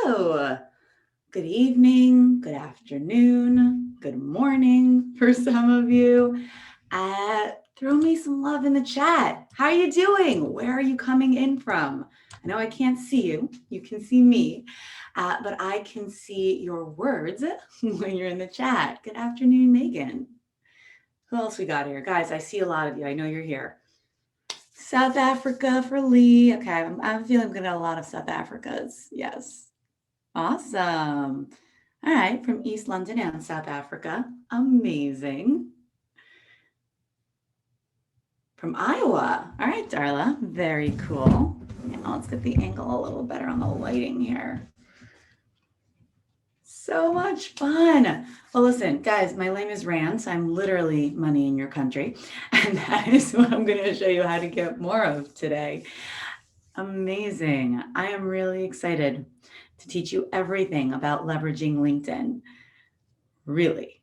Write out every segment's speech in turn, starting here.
Hello. Good evening, good afternoon, good morning for some of you. Throw me some love in the chat. How are you doing? Where are you coming in from? I know I can't see you. You can see me, but I can see your words when you're in the chat. Good afternoon, Megan. Who else we got here? Guys, I see a lot of you. I know you're here. South Africa for Lee. Okay, I'm feeling good at a lot of South Africas. Yes. Awesome. All right, from East London and South Africa. Amazing. From Iowa. All right, Darla. Very cool. Now let's get the angle a little better on the lighting here. So much fun. Well, listen, guys, my name is Rand. So I'm literally money in your country. And that is what I'm going to show you how to get more of today. Amazing. I am really excited to teach you everything about leveraging LinkedIn. Really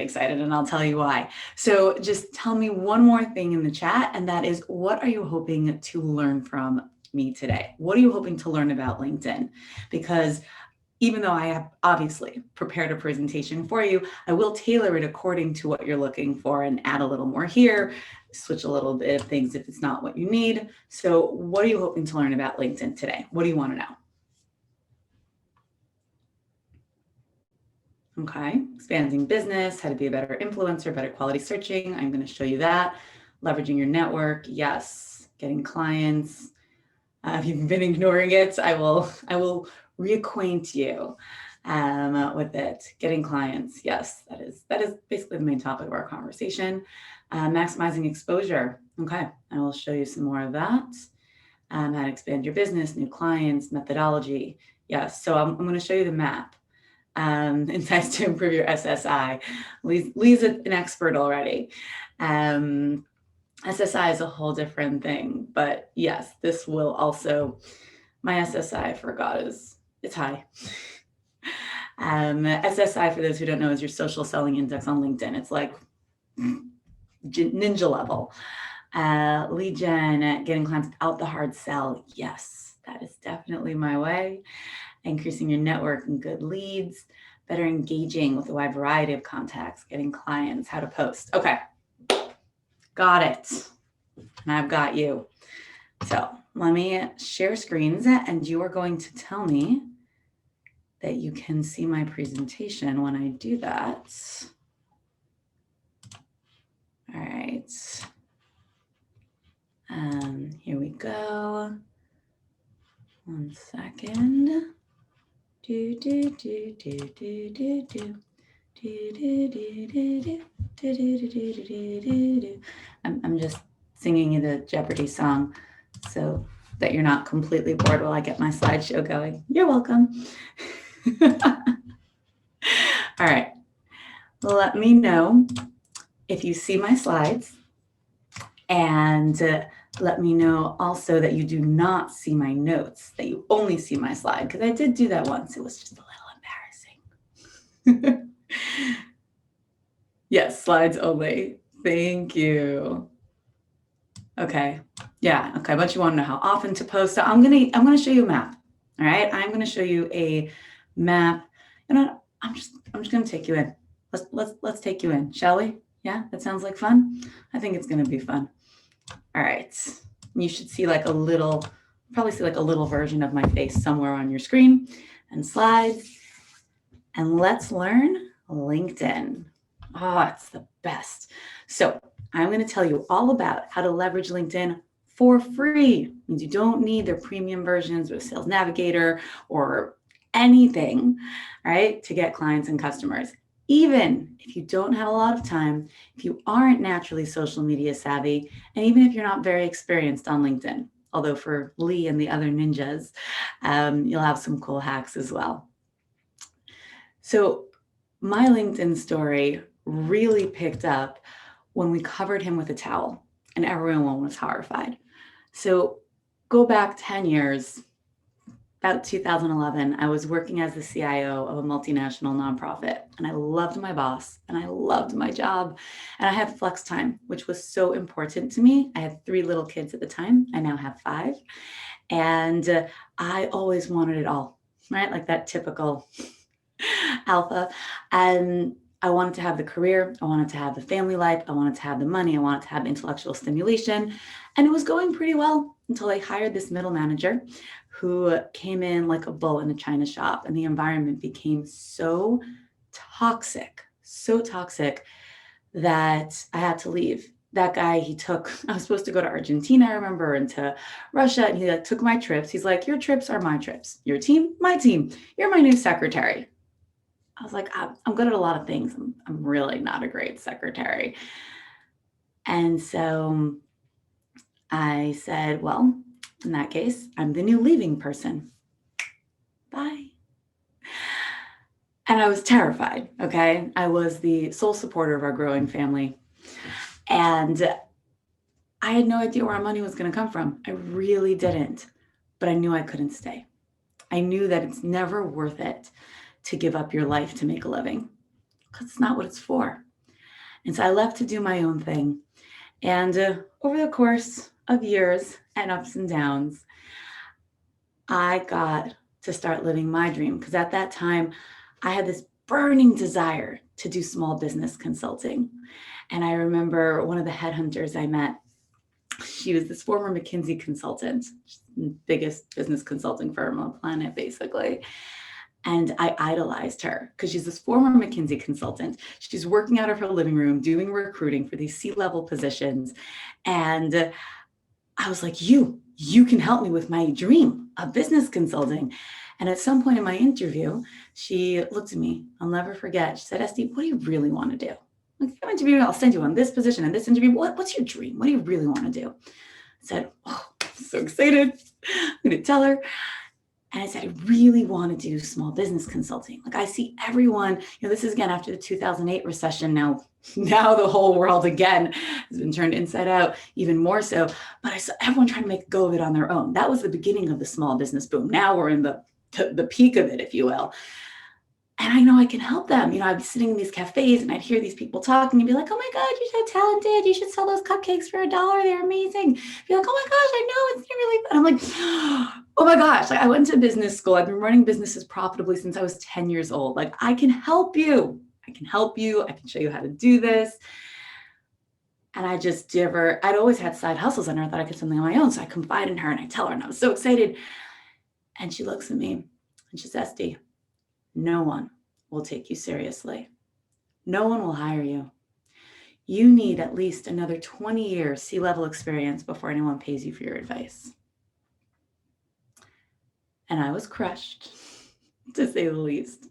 excited, and I'll tell you why. So just tell me one more thing in the chat, and that is, what are you hoping to learn from me today? What are you hoping to learn about LinkedIn? Because even though I have obviously prepared a presentation for you, I will tailor it according to what you're looking for and add a little more here, switch a little bit of things if it's not what you need. So what are you hoping to learn about LinkedIn today? What do you want to know? Okay, expanding business, how to be a better influencer, better quality searching. I'm going to show you that. Leveraging your network, yes. Getting clients. If you've been ignoring it, I will reacquaint you with it. Getting clients, yes, that is basically the main topic of our conversation. Maximizing exposure. Okay, I will show you some more of that. How to expand your business, new clients, methodology. Yes, so I'm going to show you the map. Insights to improve your SSI. Lee's an expert already. SSI is a whole different thing, but yes, this will also, my SSI, I forgot, it's high. SSI, for those who don't know, is your social selling index on LinkedIn. It's like ninja level. Lead gen, getting clients without the hard sell. Yes, that is definitely my way. Increasing your network and good leads, better engaging with a wide variety of contacts, getting clients, how to post. Okay, got it. And I've got you. So let me share screens, and you are going to tell me that you can see my presentation when I do that. All right. Here we go. 1 second. I'm just singing you the Jeopardy song so that you're not completely bored while I get my slideshow going. You're welcome. All right. Let me know if you see my slides, and let me know also that you do not see my notes, that you only see my slide, because I did do that once. It was just a little embarrassing. Yes, slides only. Thank you. Okay. Yeah. Okay. But you want to know how often to post. So I'm gonna show you a map. All right. I'm gonna show you a map. You know, I'm just gonna take you in. Let's take you in, shall we? Yeah, that sounds like fun. I think it's gonna be fun. All right. You should see probably see like a little version of my face somewhere on your screen and slides. And let's learn LinkedIn. Oh, it's the best. So I'm going to tell you all about how to leverage LinkedIn for free. It means you don't need their premium versions with Sales Navigator or anything, right, to get clients and customers. Even if you don't have a lot of time, if you aren't naturally social media savvy, and even if you're not very experienced on LinkedIn, although for Lee and the other ninjas, you'll have some cool hacks as well. So my LinkedIn story really picked up when we covered him with a towel, and everyone was horrified. So go back 10 years, about 2011, I was working as the CIO of a multinational nonprofit, and I loved my boss and I loved my job, and I had flex time, which was so important to me. I had 3 little kids at the time. I now have 5, and I always wanted it all. right? Like that typical alpha. And I wanted to have the career, I wanted to have the family life, I wanted to have the money, I wanted to have intellectual stimulation. And it was going pretty well until I hired this middle manager who came in like a bull in a china shop. And the environment became so toxic that I had to leave. That guy, I was supposed to go to Argentina, I remember, and to Russia, and he like took my trips. He's like, your trips are my trips. Your team, my team. You're my new secretary. I was like, I'm good at a lot of things. I'm really not a great secretary. And so I said, well, in that case, I'm the new leaving person. Bye. And I was terrified, okay? I was the sole supporter of our growing family. And I had no idea where our money was going to come from. I really didn't. But I knew I couldn't stay. I knew that it's never worth it to give up your life to make a living, because it's not what it's for. And so I left to do my own thing. And over the course of years and ups and downs, I got to start living my dream, because at that time, I had this burning desire to do small business consulting. And I remember one of the headhunters I met, she was this former McKinsey consultant, biggest business consulting firm on the planet, basically. And I idolized her because she's this former McKinsey consultant. She's working out of her living room, doing recruiting for these C-level positions. And I was like, you can help me with my dream of business consulting. And at some point in my interview, she looked at me, I'll never forget. She said, Estie, what do you really want to do? Like, I'm interviewing, I'll send you on this position and this interview. What's your dream? What do you really want to do? I said, oh, I'm so excited. I'm going to tell her. And I said, I really want to do small business consulting. Like, I see everyone, this is again after the 2008 recession. Now the whole world again has been turned inside out, even more so. But I saw everyone trying to make a go of it on their own. That was the beginning of the small business boom. Now we're in the peak of it, if you will. And I know I can help them. I'd be sitting in these cafes and I'd hear these people talking and be like, oh my God, you're so talented. You should sell those cupcakes for $1. They're amazing. Be like, oh my gosh, I know, it's really, and I'm like, oh my gosh, like, I went to business school. I've been running businesses profitably since I was 10 years old. Like, I can help you. I can help you. I can show you how to do this. And I'd always had side hustles. I never thought I could do something on my own. So I confide in her and I tell her, and I was so excited. And she looks at me and she says, Estie, no one will take you seriously. No one will hire you. You need at least another 20 years C-level experience before anyone pays you for your advice. And I was crushed, to say the least.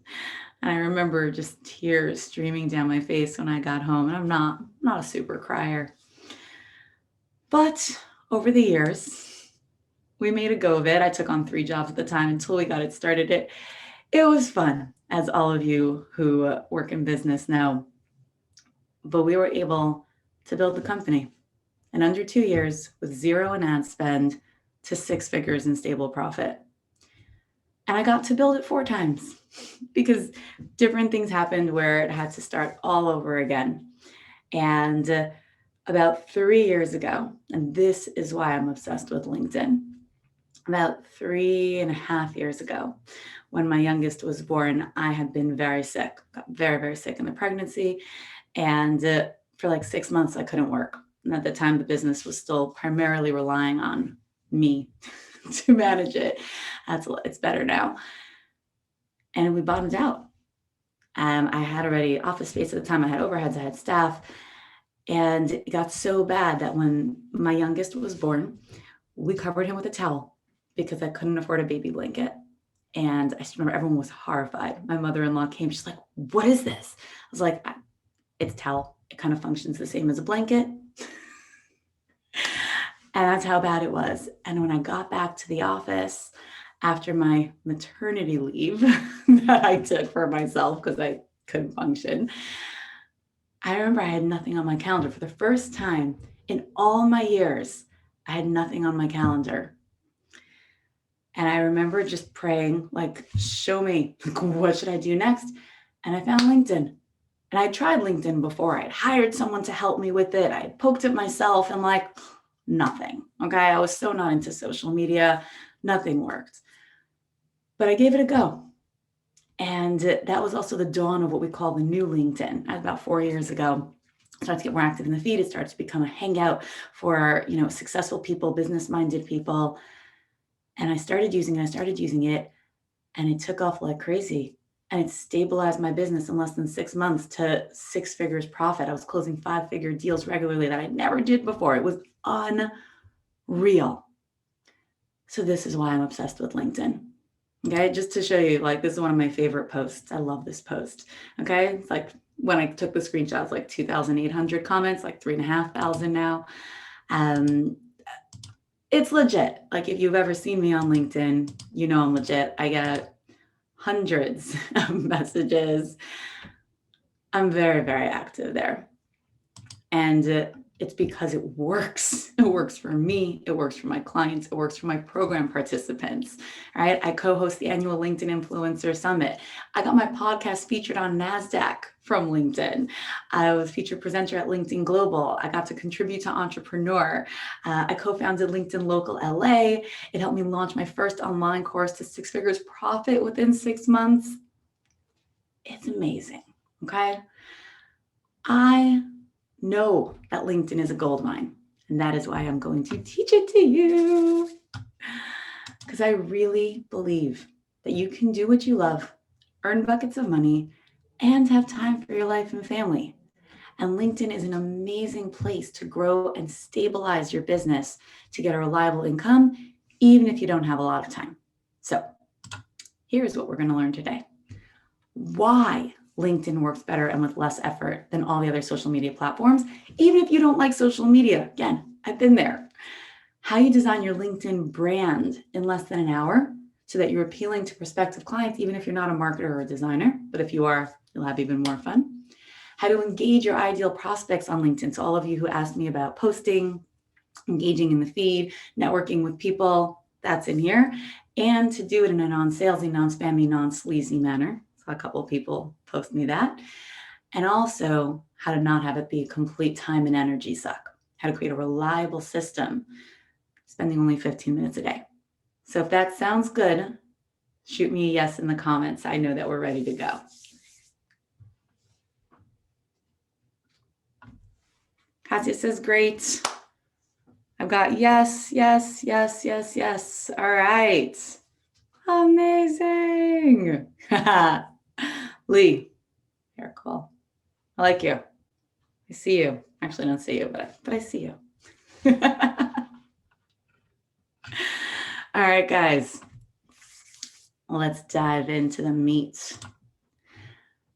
And I remember just tears streaming down my face when I got home. And I'm not a super crier. But over the years, we made a go of it. I took on 3 jobs at the time until we got it started. It was fun, as all of you who work in business know. But we were able to build the company in under 2 years with 0 in ad spend to 6 figures in stable profit. And I got to build it 4 times because different things happened where it had to start all over again. And about 3 years ago, and this is why I'm obsessed with LinkedIn, about 3.5 years ago, when my youngest was born, I had been very sick, got very, very sick in the pregnancy. And for like 6 months, I couldn't work. And at the time, the business was still primarily relying on me to manage it. It's better now. And we bottomed out. I had already office space at the time. I had overheads, I had staff. And it got so bad that when my youngest was born, we covered him with a towel because I couldn't afford a baby blanket. And I just remember everyone was horrified. My mother-in-law came, she's like, what is this? I was like, it's towel. It kind of functions the same as a blanket. And that's how bad it was. And when I got back to the office after my maternity leave that I took for myself because I couldn't function, I remember I had nothing on my calendar. For the first time in all my years, I had nothing on my calendar. And I remember just praying, like, show me, what should I do next? And I found LinkedIn. And I tried LinkedIn before. I had hired someone to help me with it. I had poked it myself and like, nothing. Okay. I was so not into social media. Nothing worked. but I gave it a go. And that was also the dawn of what we call the new LinkedIn. About 4 years ago, I started to get more active in the feed. It started to become a hangout for, successful people, business-minded people. And I started using it, and it took off like crazy. And it stabilized my business in less than 6 months to 6 figures profit. I was closing 5-figure deals regularly that I never did before. It was unreal. So this is why I'm obsessed with LinkedIn. Okay, just to show you, this is one of my favorite posts. I love this post. Okay, it's like when I took the screenshot, it's like 2,800 comments, like 3,500 now. It's legit. Like if you've ever seen me on LinkedIn, you know I'm legit. I get hundreds of messages. I'm very, very active there. And it's because it works. It works for me. It works for my clients. It works for my program participants, right? I co-host the annual LinkedIn Influencer Summit. I got my podcast featured on NASDAQ from LinkedIn. I was featured presenter at LinkedIn Global. I got to contribute to Entrepreneur. I co-founded LinkedIn Local LA. It helped me launch my first online course to 6 figures profit within 6 months. It's amazing, okay? I know that LinkedIn is a gold mine, and that is why I'm going to teach it to you. Because I really believe that you can do what you love, earn buckets of money, and have time for your life and family. And LinkedIn is an amazing place to grow and stabilize your business to get a reliable income, even if you don't have a lot of time. So here's what we're going to learn today. Why LinkedIn works better and with less effort than all the other social media platforms, even if you don't like social media. Again, I've been there. How you design your LinkedIn brand in less than an hour so that you're appealing to prospective clients, even if you're not a marketer or a designer, but if you are, you'll have even more fun. How to engage your ideal prospects on LinkedIn. So all of you who asked me about posting, engaging in the feed, networking with people, that's in here. And to do it in a non-salesy, non-spammy, non-sleazy manner. So a couple of people post me that. And also how to not have it be a complete time and energy suck. How to create a reliable system, spending only 15 minutes a day. So if that sounds good, shoot me a yes in the comments. I know that we're ready to go. Katya says, great. I've got yes, yes, yes, yes, yes. All right. Amazing. Lee, you're cool. I like you. I see you. Actually, I don't see you, but I see you. All right, guys. Let's dive into the meat.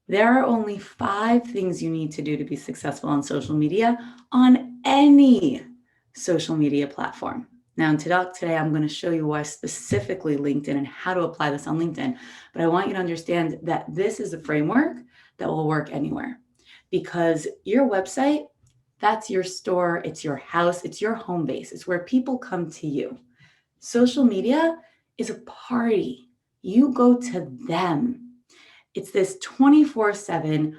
There are only 5 things you need to do to be successful on social media on any social media platform. Now, in today, I'm going to show you why specifically LinkedIn and how to apply this on LinkedIn. But I want you to understand that this is a framework that will work anywhere, because your website, that's your store, it's your house, it's your home base. It's where people come to you. Social media is a party. You go to them. It's this 24/7,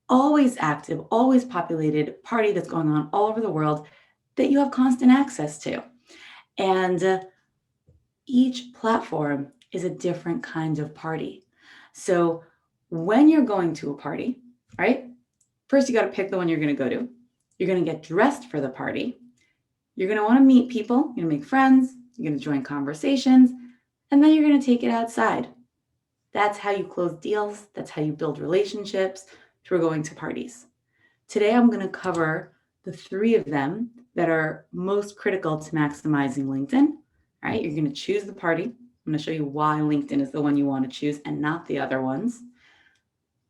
always active, always populated party that's going on all over the world that you have constant access to. And each platform is a different kind of party. So when you're going to a party, right? First, you got to pick the one you're going to go to. You're going to get dressed for the party. You're going to want to meet people. You're going to make friends. You're going to join conversations. And then you're going to take it outside. That's how you close deals. That's how you build relationships through going to parties. Today, I'm going to cover the 3 of them that are most critical to maximizing LinkedIn. All right, you're going to choose the party. I'm going to show you why LinkedIn is the one you want to choose and not the other ones.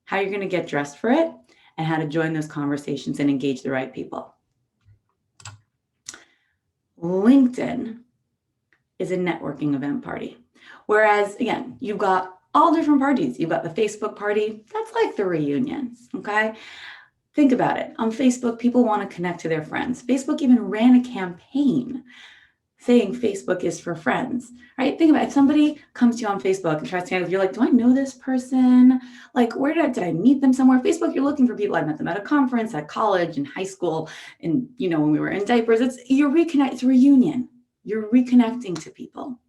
How you're going to get dressed for it, and how to join those conversations and engage the right people. LinkedIn is a networking event party. Whereas, again, you've got all different parties. You've got the Facebook party. That's like the reunion, okay? Think about it. On Facebook, people want to connect to their friends. Facebook even ran a campaign saying Facebook is for friends, right? Think about it. If somebody comes to you on Facebook and tries to connect with you, you're like, do I know this person? Like, where did I meet them somewhere? Facebook, you're looking for people. I met them at a conference, at college, in high school, and when we were in diapers. It's a reunion. You're reconnecting to people.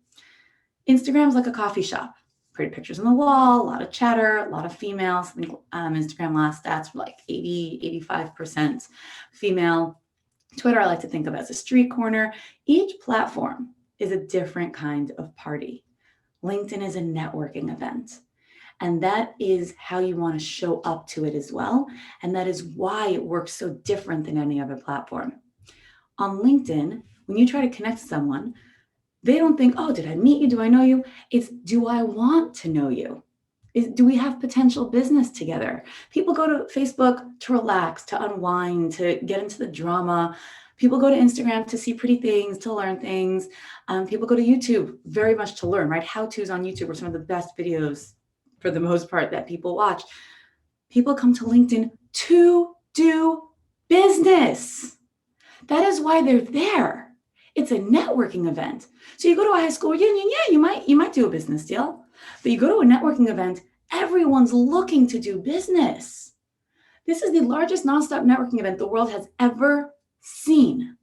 Instagram's like a coffee shop. Pretty pictures on the wall, a lot of chatter, a lot of females. I think Instagram last stats were like 80, 85% female. Twitter, I like to think of as a street corner. Each platform is a different kind of party. LinkedIn is a networking event. And that is how you want to show up to it as well. And that is why it works so different than any other platform. On LinkedIn, when you try to connect to someone, they don't think, oh, did I meet you? Do I know you? It's, do I want to know you? Do we have potential business together? People go to Facebook to relax, to unwind, to get into the drama. People go to Instagram to see pretty things, to learn things. People go to YouTube very much to learn, right? How-tos on YouTube are some of the best videos for the most part that people watch. People come to LinkedIn to do business. That is why they're there. It's a networking event. So you go to a high school reunion, yeah, you might do a business deal, but you go to a networking event, everyone's looking to do business. This is the largest nonstop networking event the world has ever seen.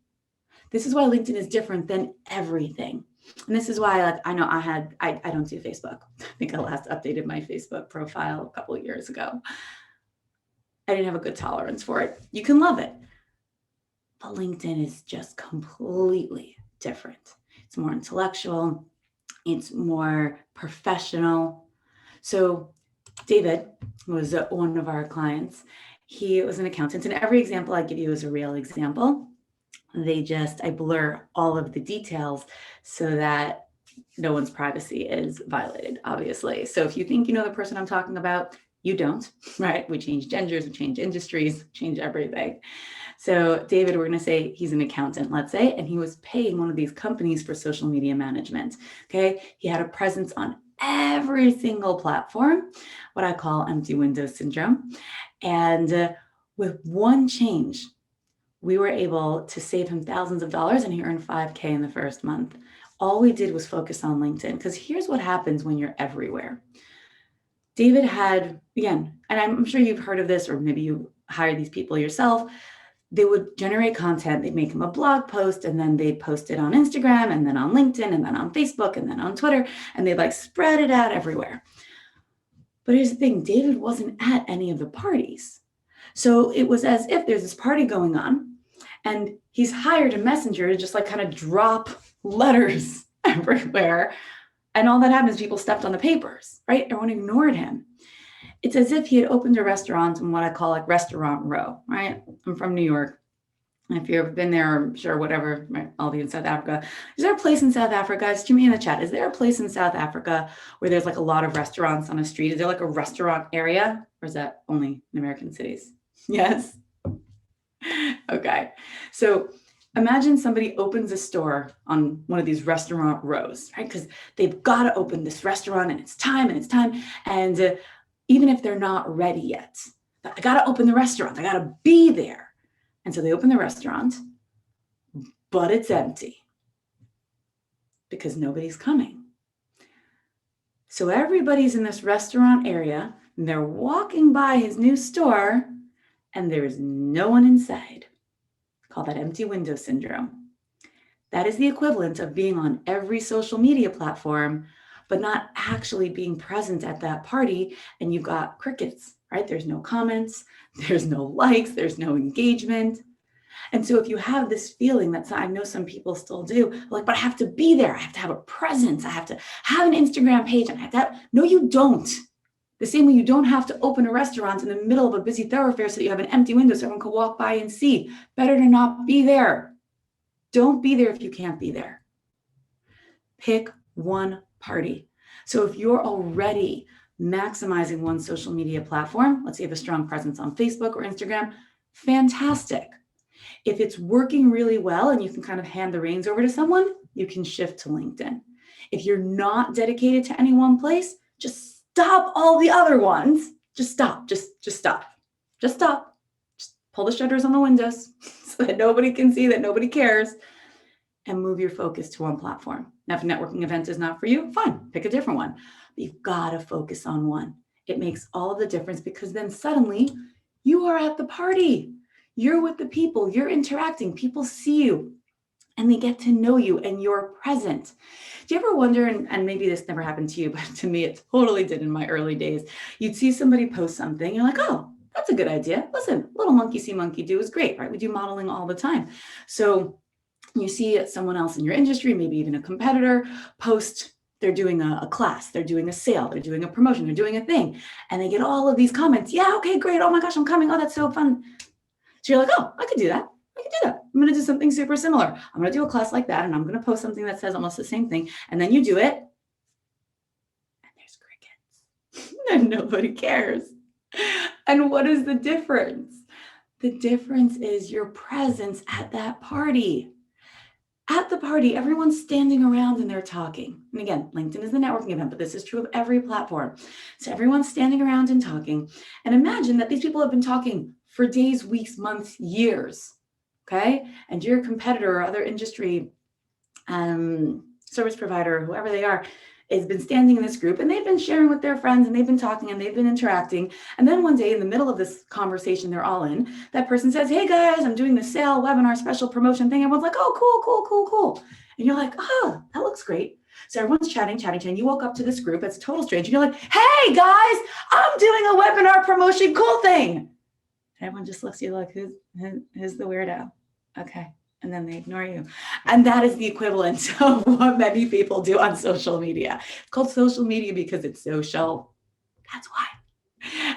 This is why LinkedIn is different than everything. And this is why, like, I know I don't do Facebook. I think I last updated my Facebook profile a couple of years ago. I didn't have a good tolerance for it. You can love it. But LinkedIn is just completely different. It's more intellectual. It's more professional. So David was one of our clients. He was an accountant, and every example I give you is a real example. I blur all of the details so that no one's privacy is violated, obviously. So if you think you know the person I'm talking about, you don't, right? We change genders, we change industries, change everything. So David, we're going to say he's an accountant, let's say, and he was paying one of these companies for social media management. Okay. He had a presence on every single platform, what I call empty window syndrome. And with one change, we were able to save him thousands of dollars, and he earned $5,000 in the first month. All we did was focus on LinkedIn, because here's what happens when you're everywhere. David had, again, and I'm sure you've heard of this, or maybe you hire these people yourself. They would generate content, they'd make him a blog post, and then they'd post it on Instagram, and then on LinkedIn, and then on Facebook, and then on Twitter, and they'd like spread it out everywhere. But here's the thing, David wasn't at any of the parties. So it was as if there's this party going on, and he's hired a messenger to just like kind of drop letters everywhere. And all that happened is people stepped on the papers, right? Everyone ignored him. It's as if he had opened a restaurant in what I call like restaurant row, right? I'm from New York. And if you've ever been there, or sure, whatever, right, I'll be in South Africa. Is there a place in South Africa? It's to me in the chat. Is there a place in South Africa where there's like a lot of restaurants on a street? Is there like a restaurant area? Or is that only in American cities? Yes. Okay. So imagine somebody opens a store on one of these restaurant rows, right? Because they've got to open this restaurant, and it's time. And even if they're not ready yet, I got to open the restaurant. I got to be there. And so they open the restaurant, but it's empty because nobody's coming. So everybody's in this restaurant area, and they're walking by his new store, and there's no one inside. Call that empty window syndrome. That is the equivalent of being on every social media platform, but not actually being present at that party, and you've got crickets, right? There's no comments, there's no likes, there's no engagement. And so if you have this feeling that I know some people still do, like, but I have to be there, I have to have a presence, I have to have an Instagram page, and I have to have, no, you don't. The same way you don't have to open a restaurant in the middle of a busy thoroughfare so that you have an empty window so everyone can walk by and see. Better to not be there. Don't be there if you can't be there. Pick one party. So if you're already maximizing one social media platform, let's say you have a strong presence on Facebook or Instagram, fantastic. If it's working really well and you can kind of hand the reins over to someone, you can shift to LinkedIn. If you're not dedicated to any one place, just stop all the other ones. Just stop. Just stop. Just stop. Just pull the shutters on the windows so that nobody can see, that nobody cares, and move your focus to one platform. Now, if a networking event is not for you, fine, pick a different one. But you've got to focus on one. It makes all the difference, because then suddenly you are at the party. You're with the people. You're interacting. People see you. and they get to know you and you're present. Do you ever wonder, and maybe this never happened to you, but to me it totally did in my early days, you'd see somebody post something, you're like, oh, that's a good idea. Listen, little monkey see, monkey do is great, right? We do modeling all the time. So you see someone else in your industry, maybe even a competitor, post they're doing a class, they're doing a sale, they're doing a promotion, they're doing a thing, and they get all of these comments. Yeah, okay, great. Oh my gosh, I'm coming. Oh, that's so fun. So you're like, oh, I could do that. I could do that. I'm going to do something super similar. I'm going to do a class like that, and I'm going to post something that says almost the same thing. And then you do it, and there's crickets, and nobody cares. And what is the difference? The difference is your presence at that party. At the party, everyone's standing around and they're talking. And again, LinkedIn is the networking event, but this is true of every platform. So everyone's standing around and talking. And imagine that these people have been talking for days, weeks, months, years, okay? And your competitor or other industry service provider, whoever they are, has been standing in this group and they've been sharing with their friends and they've been talking and they've been interacting. And then one day in the middle of this conversation they're all in, that person says, hey guys, I'm doing the sale webinar special promotion thing. Everyone's like, oh, cool, cool, cool, cool. And you're like, oh, that looks great. So everyone's chatting. You walk up to this group, it's a total strange. And you're like, hey guys, I'm doing a webinar promotion, cool thing. And everyone just looks at you like, who's the weirdo? Okay. And then they ignore you. And that is the equivalent of what many people do on social media. It's called social media because it's social. That's why.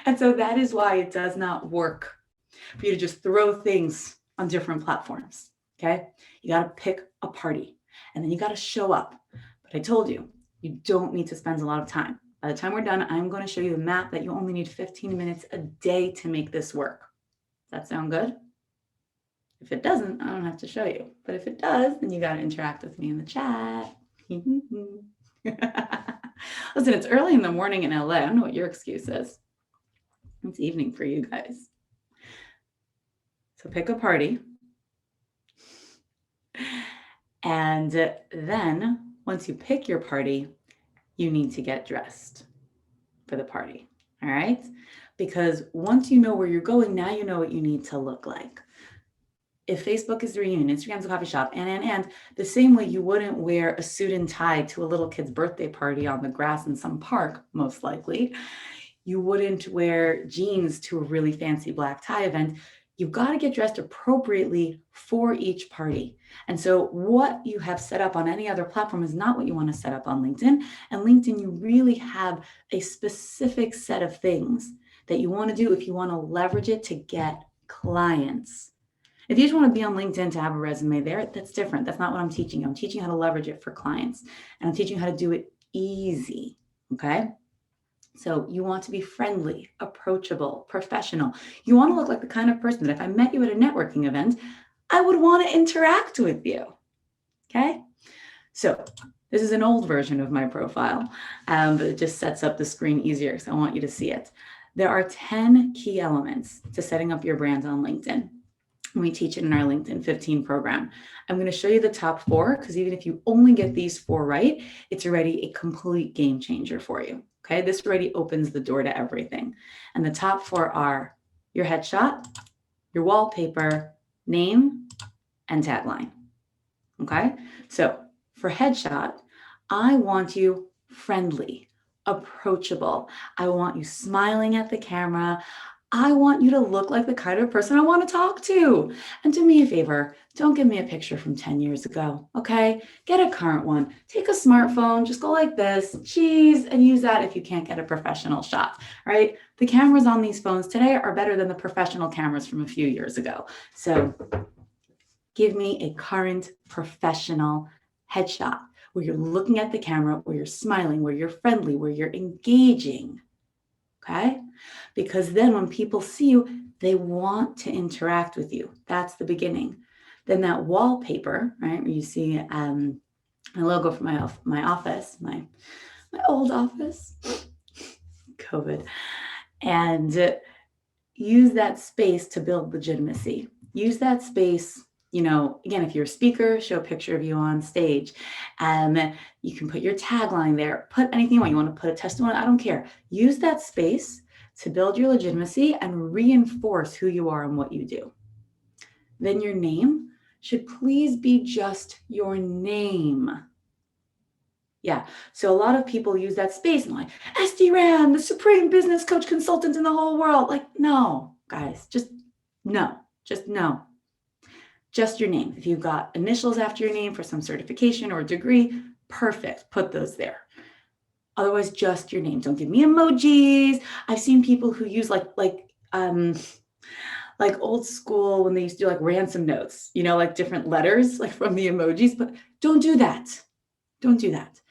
And so that is why it does not work for you to just throw things on different platforms, okay? You got to pick a party and then you got to show up. But I told you, you don't need to spend a lot of time. By the time we're done, I'm going to show you the map that you only need 15 minutes a day to make this work. Does that sound good? If it doesn't, I don't have to show you. But if it does, then you got to interact with me in the chat. Listen, it's early in the morning in LA. I don't know what your excuse is. It's evening for you guys. So pick a party. And then once you pick your party, you need to get dressed for the party. All right? Because once you know where you're going, now you know what you need to look like. If Facebook is the reunion, Instagram's a coffee shop, and the same way you wouldn't wear a suit and tie to a little kid's birthday party on the grass in some park, most likely, you wouldn't wear jeans to a really fancy black tie event. You've got to get dressed appropriately for each party. And so what you have set up on any other platform is not what you want to set up on LinkedIn. And LinkedIn, you really have a specific set of things that you want to do if you want to leverage it to get clients. If you just want to be on LinkedIn to have a resume there, that's different. That's not what I'm teaching you. I'm teaching you how to leverage it for clients. And I'm teaching you how to do it easy, okay? So you want to be friendly, approachable, professional. You want to look like the kind of person that if I met you at a networking event, I would want to interact with you, okay? So this is an old version of my profile, but it just sets up the screen easier, so I want you to see it. There are 10 key elements to setting up your brand on LinkedIn. We teach it in our LinkedIn 15 program. I'm going to show you the top 4 because even if you only get these 4 right, it's already a complete game changer for you. Okay, this already opens the door to everything. And the top 4 are your headshot, your wallpaper, name, and tagline. Okay, so for headshot, I want you friendly, approachable. I want you smiling at the camera. I want you to look like the kind of person I want to talk to. And do me a favor, don't give me a picture from 10 years ago, okay? Get a current one. Take a smartphone, just go like this, cheese, and use that if you can't get a professional shot, right? The cameras on these phones today are better than the professional cameras from a few years ago. So give me a current professional headshot where you're looking at the camera, where you're smiling, where you're friendly, where you're engaging. Okay? Because then when people see you, they want to interact with you. That's the beginning. Then that wallpaper, right, where you see my logo for my office, my old office, COVID, and use that space to build legitimacy. Use that space, you know, again, if you're a speaker, show a picture of you on stage. You can put your tagline there, put anything you want. You want to put a testimonial, I don't care. Use that space to build your legitimacy and reinforce who you are and what you do. Then your name should please be just your name. Yeah, so a lot of people use that space and like, Estie Rand, the supreme business coach consultant in the whole world. Like, no, guys, just no. Just your name. If you've got initials after your name for some certification or degree, perfect, put those there. Otherwise, just your name. Don't give me emojis. I've seen people who use like old school when they used to do like ransom notes, like different letters like from the emojis, but don't do that. Don't do that.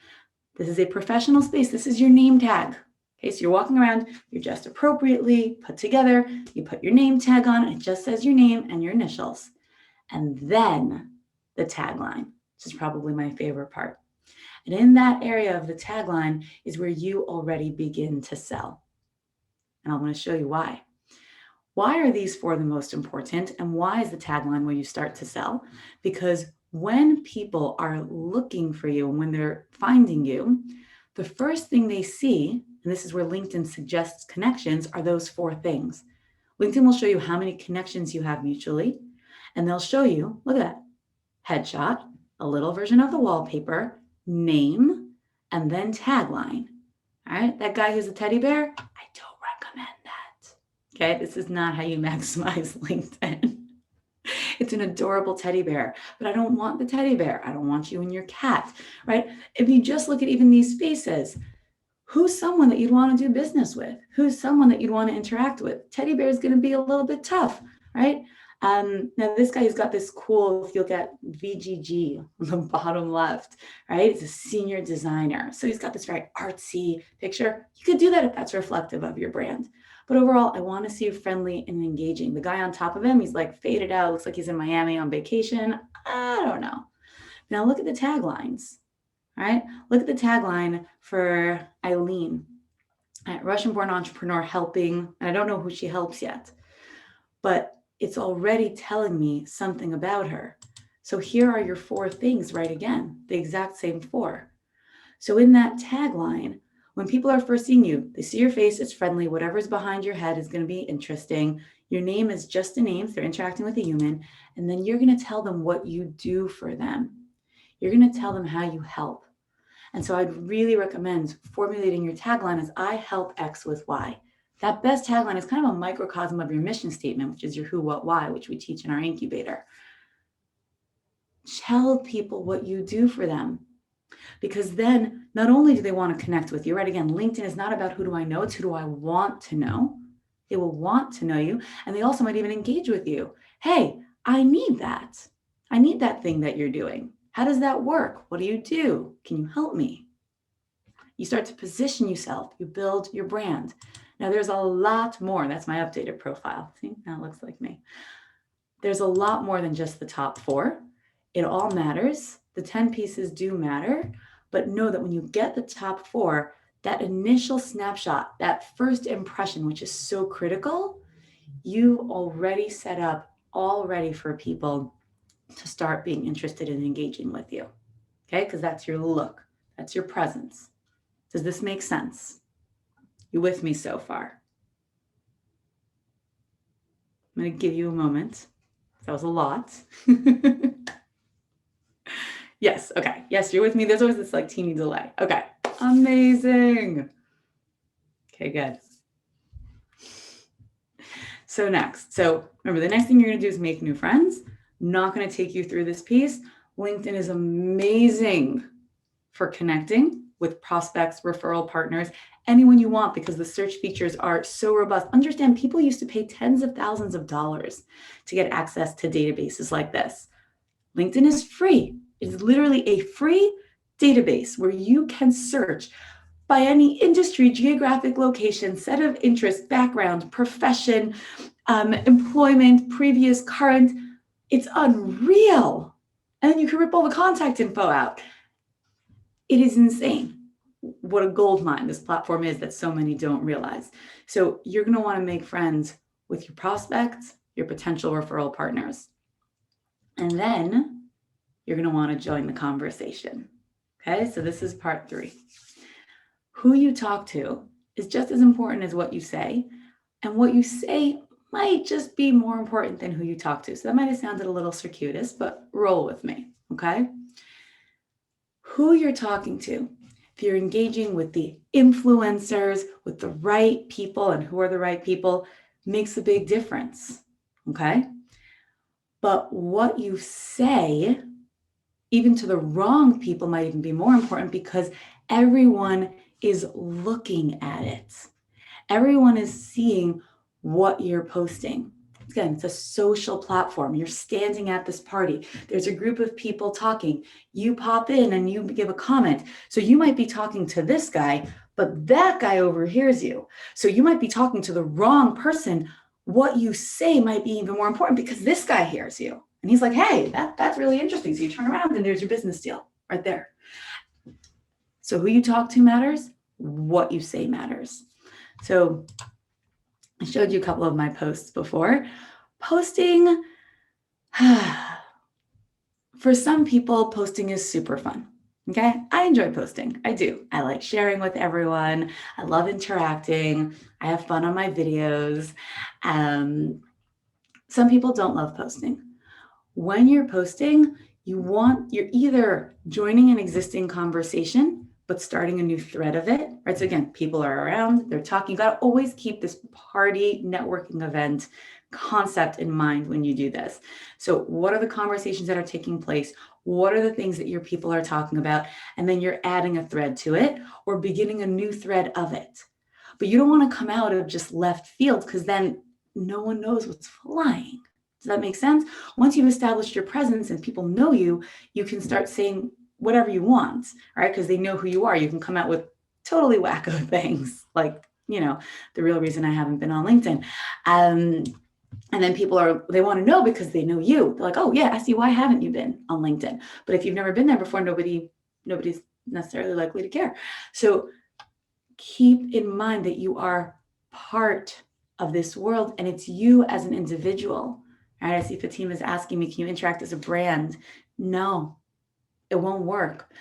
This is a professional space. This is your name tag. Okay, so you're walking around, you're dressed appropriately, put together, you put your name tag on, and it just says your name and your initials. And then the tagline, which is probably my favorite part. And in that area of the tagline is where you already begin to sell. And I want to show you why. Why are these four the most important? And why is the tagline where you start to sell? Because when people are looking for you and when they're finding you, the first thing they see, and this is where LinkedIn suggests connections, are those four things. LinkedIn will show you how many connections you have mutually, and they'll show you, look at that, headshot, a little version of the wallpaper, name, and then tagline. All right, that guy who's a teddy bear, I don't recommend that. Okay, this is not how you maximize LinkedIn. It's an adorable teddy bear, but I don't want the teddy bear. I don't want you and your cat, right? If you just look at even these spaces, who's someone that you'd want to do business with? Who's someone that you'd want to interact with? Teddy bear is going to be a little bit tough, right? Now this guy who's got this cool, if you'll get VGG on the bottom left, right? It's a senior designer. So he's got this very artsy picture. You could do that if that's reflective of your brand. But overall, I want to see you friendly and engaging. The guy on top of him, he's like faded out. Looks like he's in Miami on vacation. I don't know. Now look at the taglines, right? Look at the tagline for Eileen, Russian-born entrepreneur helping. And I don't know who she helps yet, but it's already telling me something about her. So here are your four things, right? Again, the exact same four. So in that tagline, when people are first seeing you, they see your face, it's friendly, whatever's behind your head is going to be interesting. Your name is just a name, so they're interacting with a human, and then you're going to tell them what you do for them. You're going to tell them how you help. And so I'd really recommend formulating your tagline as I help X with Y. That best tagline is kind of a microcosm of your mission statement, which is your who, what, why, which we teach in our incubator. Tell people what you do for them. Because then not only do they want to connect with you, right? Again, LinkedIn is not about who do I know, it's who do I want to know. They will want to know you. And they also might even engage with you. Hey, I need that. I need that thing that you're doing. How does that work? What do you do? Can you help me? You start to position yourself. You build your brand. Now there's a lot more. That's my updated profile. See, now it looks like me. There's a lot more than just the top four. It all matters. The 10 pieces do matter, but know that when you get the top four, that initial snapshot, that first impression, which is so critical, you already set up already for people to start being interested in engaging with you. Okay, because that's your look, that's your presence. Does this make sense? You with me so far? I'm going to give you a moment. That was a lot. Yes, okay. Yes, you're with me. There's always this like teeny delay. Okay, amazing. Okay, good. So next, remember the next thing you're going to do is make new friends. Not going to take you through this piece. LinkedIn is amazing for connecting with prospects, referral partners, anyone you want, because the search features are so robust. Understand, people used to pay tens of thousands of dollars to get access to databases like this. LinkedIn is free. It's literally a free database where you can search by any industry, geographic location, set of interest, background, profession, employment, previous, current. It's unreal. And then you can rip all the contact info out. It is insane what a gold mine this platform is that so many don't realize. So you're going to want to make friends with your prospects, your potential referral partners. And then you're going to want to join the conversation. Okay, so this is part 3. Who you talk to is just as important as what you say. And what you say might just be more important than who you talk to. So that might have sounded a little circuitous, but roll with me, okay? Who you're talking to, if you're engaging with the influencers, with the right people, and who are the right people, makes a big difference, okay? But what you say, even to the wrong people, might even be more important because everyone is looking at it. Everyone is seeing what you're posting. Again, it's a social platform. You're standing at this party. There's a group of people talking. You pop in and you give a comment. So you might be talking to this guy, but that guy overhears you. So you might be talking to the wrong person. What you say might be even more important because this guy hears you. And he's like, hey, that's really interesting. So you turn around and there's your business deal right there. So who you talk to matters. What you say matters. So I showed you a couple of my posts before. Posting, for some people, posting is super fun. Okay, I enjoy posting. I do. I like sharing with everyone. I love interacting. I have fun on my videos. Some people don't love posting. When you're posting, you're either joining an existing conversation, but starting a new thread of it, right? So again, people are around, they're talking. You got to always keep this party networking event concept in mind when you do this. So what are the conversations that are taking place? What are the things that your people are talking about? And then you're adding a thread to it or beginning a new thread of it. But you don't want to come out of just left field because then no one knows what's flying. Does that make sense? Once you've established your presence and people know you, you can start saying whatever you want, right? Because they know who you are. You can come out with totally wacko things like, the real reason I haven't been on LinkedIn. And then people they want to know because they know you. They're like, oh yeah, Estie, why haven't you been on LinkedIn? But if you've never been there before, nobody's necessarily likely to care. So keep in mind that you are part of this world and it's you as an individual. Right? I see Fatima is asking me, can you interact as a brand? No, it won't work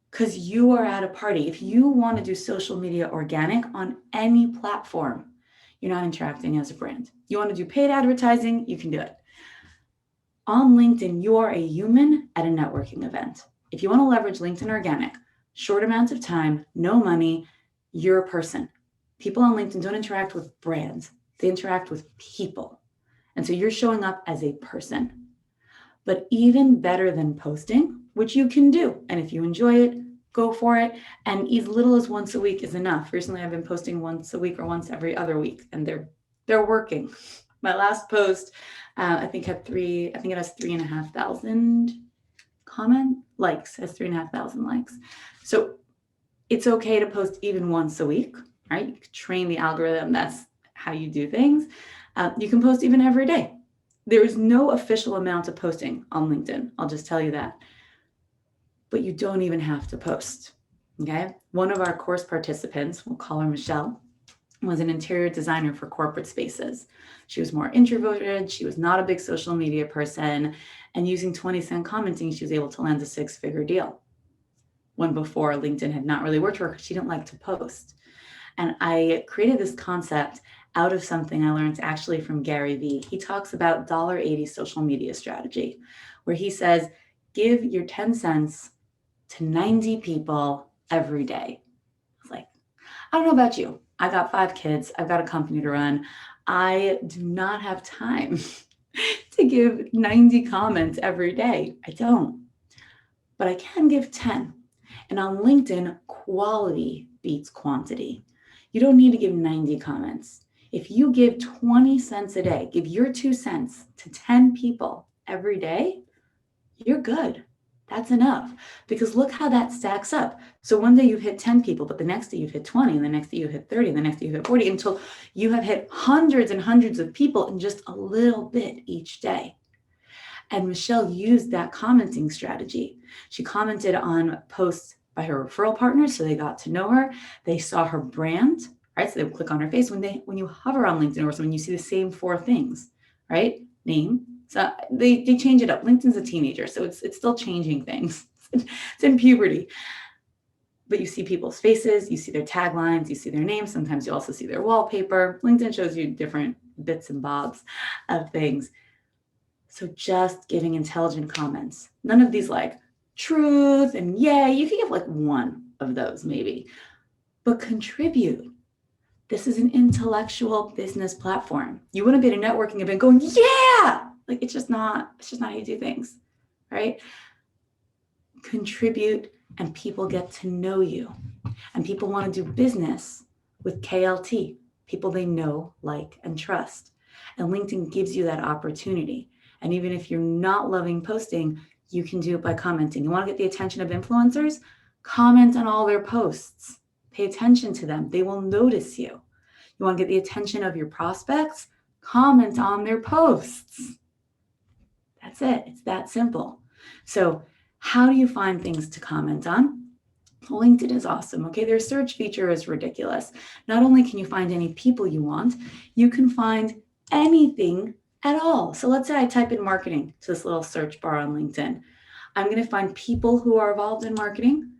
because you are at a party. If you want to do social media organic on any platform, you're not interacting as a brand. You want to do paid advertising, you can do it. On LinkedIn, you are a human at a networking event. If you want to leverage LinkedIn organic, short amount of time, no money, you're a person. People on LinkedIn don't interact with brands. They interact with people. And so you're showing up as a person. But even better than posting, which you can do, and if you enjoy it, go for it. And as little as once a week is enough. Recently, I've been posting once a week or once every other week, and they're working. My last post, I think it has 3,500 likes, has 3,500 likes. So it's okay to post even once a week, right? You can train the algorithm. That's how you do things. You can post even every day. There is no official amount of posting on LinkedIn. I'll just tell you that. But you don't even have to post, okay? One of our course participants, we'll call her Michelle, was an interior designer for corporate spaces. She was more introverted. She was not a big social media person. And using 20-cent commenting, she was able to land a 6-figure deal. When before LinkedIn had not really worked for her because she didn't like to post. And I created this concept out of something I learned actually from Gary Vee. He talks about $1.80 social media strategy, where he says, give your 10 cents to 90 people every day. It's like, I don't know about you. I got 5 kids. I've got a company to run. I do not have time to give 90 comments every day. I don't. But I can give 10. And on LinkedIn, quality beats quantity. You don't need to give 90 comments. If you give 20 cents a day, give your 2 cents to 10 people every day, you're good. That's enough. Because look how that stacks up. So one day you've hit 10 people, but the next day you've hit 20, and the next day you hit 30, and the next day you hit 40, until you have hit hundreds and hundreds of people in just a little bit each day. And Michelle used that commenting strategy. She commented on posts by her referral partners, so they got to know her. They saw her brand, right? So they would click on her face. When you hover on LinkedIn or something, you see the same 4 things, right? Name. So they change it up. LinkedIn's a teenager, so it's still changing things. It's in puberty. but you see people's faces, you see their taglines, you see their names. Sometimes you also see their wallpaper. LinkedIn shows you different bits and bobs of things. So just giving intelligent comments. None of these like truth and yay. You can give like one of those maybe, but contribute. This is an intellectual business platform. You wouldn't be at a networking event going, yeah, like it's just not how you do things, right? Contribute and people get to know you. And people want to do business with KLT, people they know, like, and trust. And LinkedIn gives you that opportunity. And even if you're not loving posting, you can do it by commenting. You want to get the attention of influencers? Comment on all their posts. Pay attention to them. They will notice you. You want to get the attention of your prospects? Comment on their posts. That's it. It's that simple. So how do you find things to comment on? LinkedIn is awesome. Okay, their search feature is ridiculous. Not only can you find any people you want, you can find anything at all. So let's say I type in marketing to this little search bar on LinkedIn. I'm going to find people who are involved in marketing.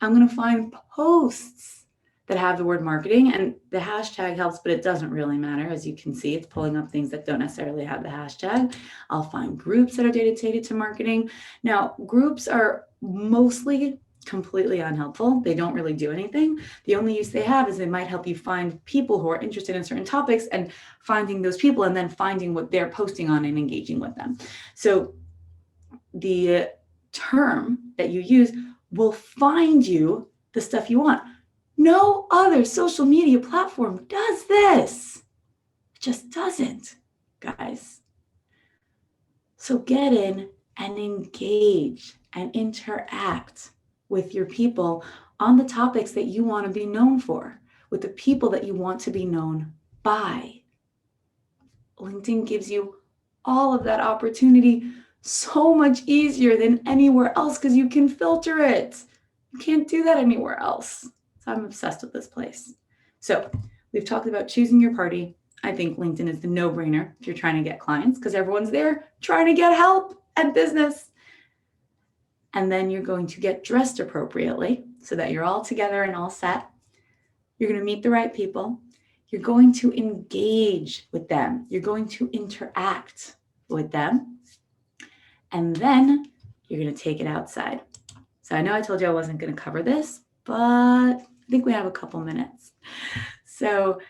I'm going to find posts that have the word marketing, and the hashtag helps, but it doesn't really matter. As you can see, it's pulling up things that don't necessarily have the hashtag. I'll find groups that are dedicated to marketing. Now, groups are mostly completely unhelpful. They don't really do anything. The only use they have is they might help you find people who are interested in certain topics and finding those people and then finding what they're posting on and engaging with them. So the term that you use will find you the stuff you want. No other social media platform does this. It just doesn't, guys. So get in and engage and interact with your people on the topics that you want to be known for, with the people that you want to be known by. LinkedIn gives you all of that opportunity so much easier than anywhere else because you can filter it. You can't do that anywhere else. So I'm obsessed with this place. So we've talked about choosing your party. I think LinkedIn is the no-brainer if you're trying to get clients because everyone's there trying to get help and business. And then you're going to get dressed appropriately so that you're all together and all set. You're going to meet the right people. You're going to engage with them. You're going to interact with them. And then you're going to take it outside. So I know I told you I wasn't going to cover this, but I think we have a couple minutes. So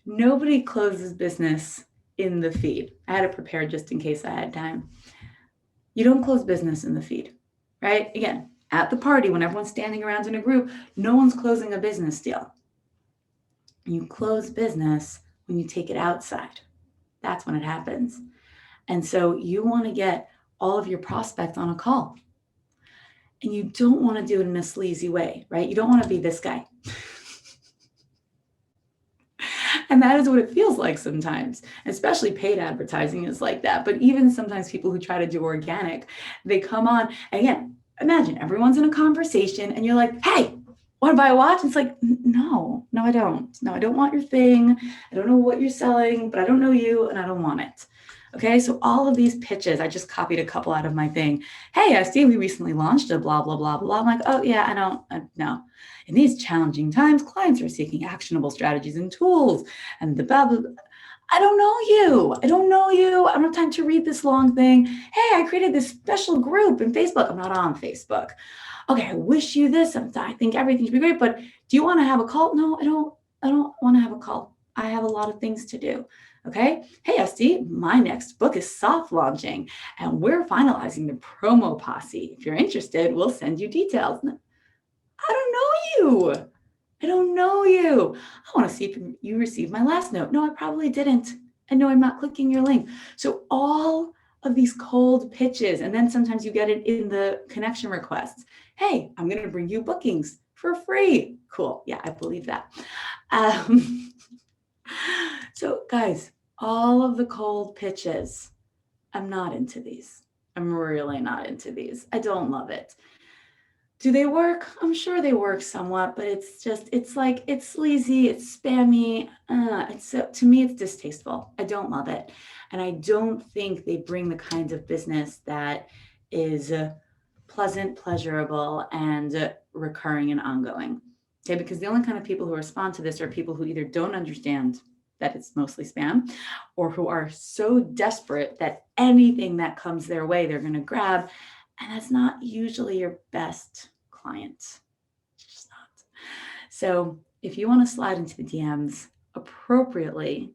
nobody closes business in the feed. I had it prepared just in case I had time. You don't close business in the feed, right? Again, at the party, when everyone's standing around in a group, no one's closing a business deal. You close business when you take it outside. That's when it happens. And so you want to get all of your prospects on a call. And you don't want to do it in a sleazy way, right? You don't want to be this guy. And that is what it feels like sometimes, especially paid advertising is like that. But even sometimes people who try to do organic, they come on. And again, imagine everyone's in a conversation and you're like, hey, want to buy a watch? And it's like, no, I don't. No, I don't want your thing. I don't know what you're selling, but I don't know you and I don't want it. Okay, so all of these pitches, I just copied a couple out of my thing. Hey, Estie, we recently launched a blah, blah, blah, blah. I'm like, oh yeah, no. In these challenging times, clients are seeking actionable strategies and tools and the blah, blah, blah. I don't know you. I don't have time to read this long thing. Hey, I created this special group in Facebook. I'm not on Facebook. Okay, I wish you this. I think everything should be great, but do you want to have a call? No, I don't want to have a call. I have a lot of things to do. Okay. Hey, Estie, my next book is soft launching and we're finalizing the promo posse. If you're interested, we'll send you details. I don't know you. I want to see if you received my last note. No, I probably didn't. And no, I'm not clicking your link. So all of these cold pitches, and then sometimes you get it in the connection requests. Hey, I'm going to bring you bookings for free. Cool. Yeah, I believe that. So guys, all of the cold pitches, I'm not into these. I'm really not into these. I don't love it. Do they work? I'm sure they work somewhat, but it's sleazy, it's spammy. To me, it's distasteful. I don't love it. And I don't think they bring the kind of business that is pleasant, pleasurable, and recurring and ongoing. Okay, because the only kind of people who respond to this are people who either don't understand that it's mostly spam, or who are so desperate that anything that comes their way, they're going to grab. And that's not usually your best client. It's just not. So if you want to slide into the DMs appropriately,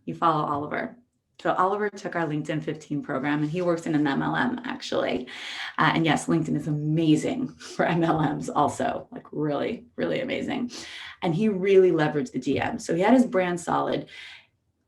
you follow Oliver. So Oliver took our LinkedIn 15 program, and he works in an MLM actually. And yes, LinkedIn is amazing for MLMs also, like really, really amazing. And he really leveraged the DM. So he had his brand solid.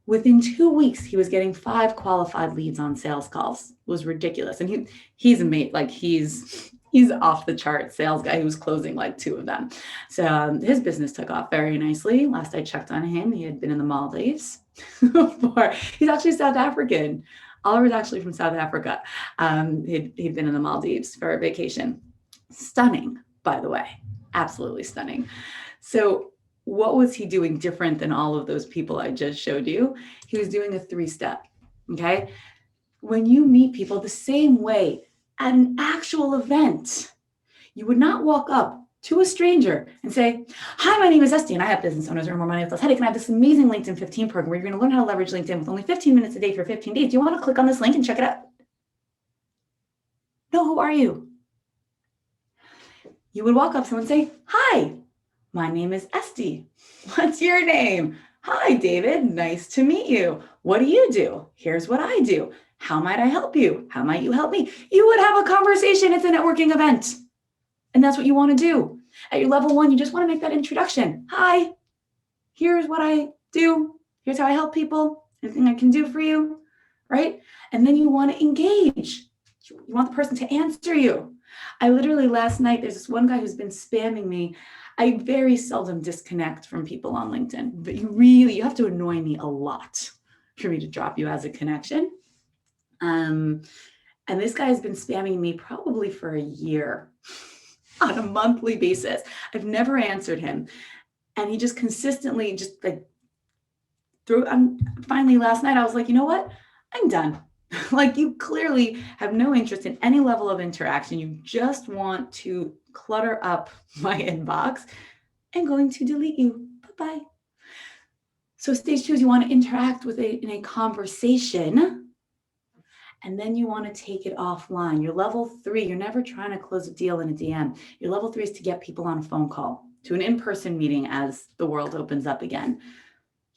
Within 2 weeks, he was getting 5 qualified leads on sales calls. It was ridiculous. And he's amazing. Like he's off the chart sales guy. He was closing like 2 of them. So his business took off very nicely. Last I checked on him, he had been in the Maldives. He's actually South African. Oliver's actually from South Africa. He'd been in the Maldives for a vacation. Stunning, by the way. Absolutely stunning. So what was he doing different than all of those people I just showed you? He was doing a 3-step, okay? When you meet people the same way at an actual event, you would not walk up to a stranger and say, hi, my name is Estie, and I have business owners who are more money with less headache, and I have this amazing LinkedIn 15 program where you're going to learn how to leverage LinkedIn with only 15 minutes a day for 15 days. Do you want to click on this link and check it out? No, who are you? You would walk up to someone and say, hi, my name is Estie. What's your name? Hi, David. Nice to meet you. What do you do? Here's what I do. How might I help you? How might you help me? You would have a conversation. It's a networking event. And that's what you want to do. At your level 1, you just want to make that introduction. Hi, here's what I do. Here's how I help people. Anything I can do for you, right? And then you want to engage. You want the person to answer you. I literally last night, there's this one guy who's been spamming me. I very seldom disconnect from people on LinkedIn, but you have to annoy me a lot for me to drop you as a connection. And this guy has been spamming me probably for a year on a monthly basis. I've never answered him. And he just consistently just like finally last night, I was like, you know what? I'm done. Like you clearly have no interest in any level of interaction. You just want to clutter up my inbox. I'm going to delete you. Bye-bye. So stage 2 is you want to interact with in a conversation, and then you want to take it offline. Your level 3, you're never trying to close a deal in a DM. Your level 3 is to get people on a phone call, to an in-person meeting as the world opens up again.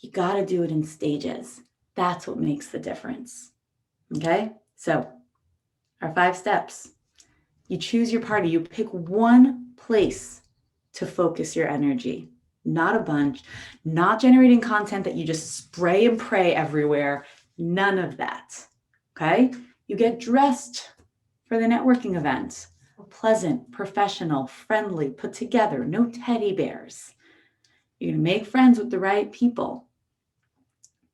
You got to do it in stages. That's what makes the difference. Okay, so our 5 steps. You choose your party. You pick one place to focus your energy, not a bunch, not generating content that you just spray and pray everywhere. None of that. Okay, you get dressed for the networking event. Pleasant, professional, friendly, put together, no teddy bears. You're going to make friends with the right people.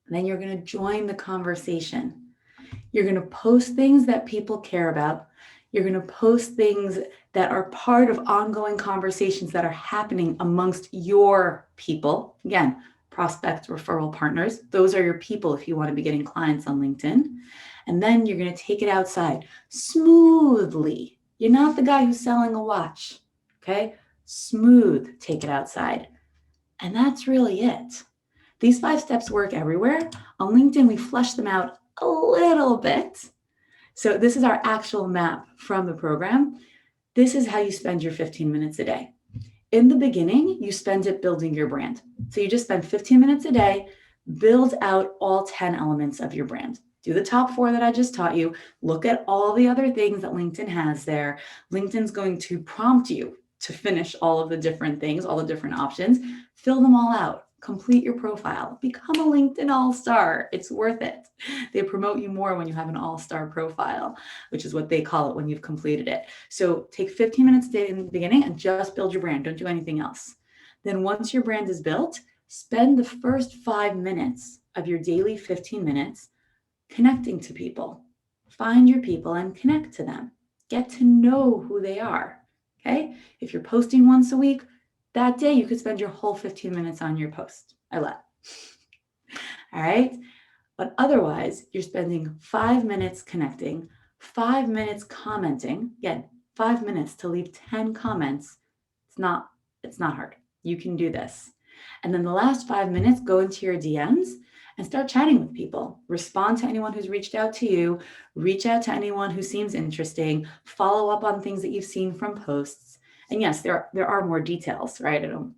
And then you're going to join the conversation. You're going to post things that people care about. You're going to post things that are part of ongoing conversations that are happening amongst your people. Again, prospects, referral partners. Those are your people if you want to be getting clients on LinkedIn. And then you're going to take it outside smoothly. You're not the guy who's selling a watch. Okay? Smooth, take it outside. And that's really it. These 5 steps work everywhere. On LinkedIn, we flesh them out a little bit. So this is our actual map from the program. This is how you spend your 15 minutes a day. In the beginning, you spend it building your brand. So you just spend 15 minutes a day, build out all 10 elements of your brand. Do the top 4 that I just taught you. Look at all the other things that LinkedIn has there. LinkedIn's going to prompt you to finish all of the different things, all the different options. Fill them all out. Complete your profile. Become a LinkedIn all-star. It's worth it. They promote you more when you have an all-star profile, which is what they call it when you've completed it. So take 15 minutes a day in the beginning and just build your brand. Don't do anything else. Then once your brand is built, spend the first 5 minutes of your daily 15 minutes connecting to people. Find your people and connect to them. Get to know who they are. Okay? If you're posting once a week, that day you could spend your whole 15 minutes on your post. I let. All right? But otherwise, you're spending 5 minutes connecting, 5 minutes commenting. Again, 5 minutes to leave 10 comments. It's not hard. You can do this. And then the last 5 minutes, go into your DMs and start chatting with people. Respond to anyone who's reached out to you. Reach out to anyone who seems interesting. Follow up on things that you've seen from posts. And yes, there are more details, right? I don't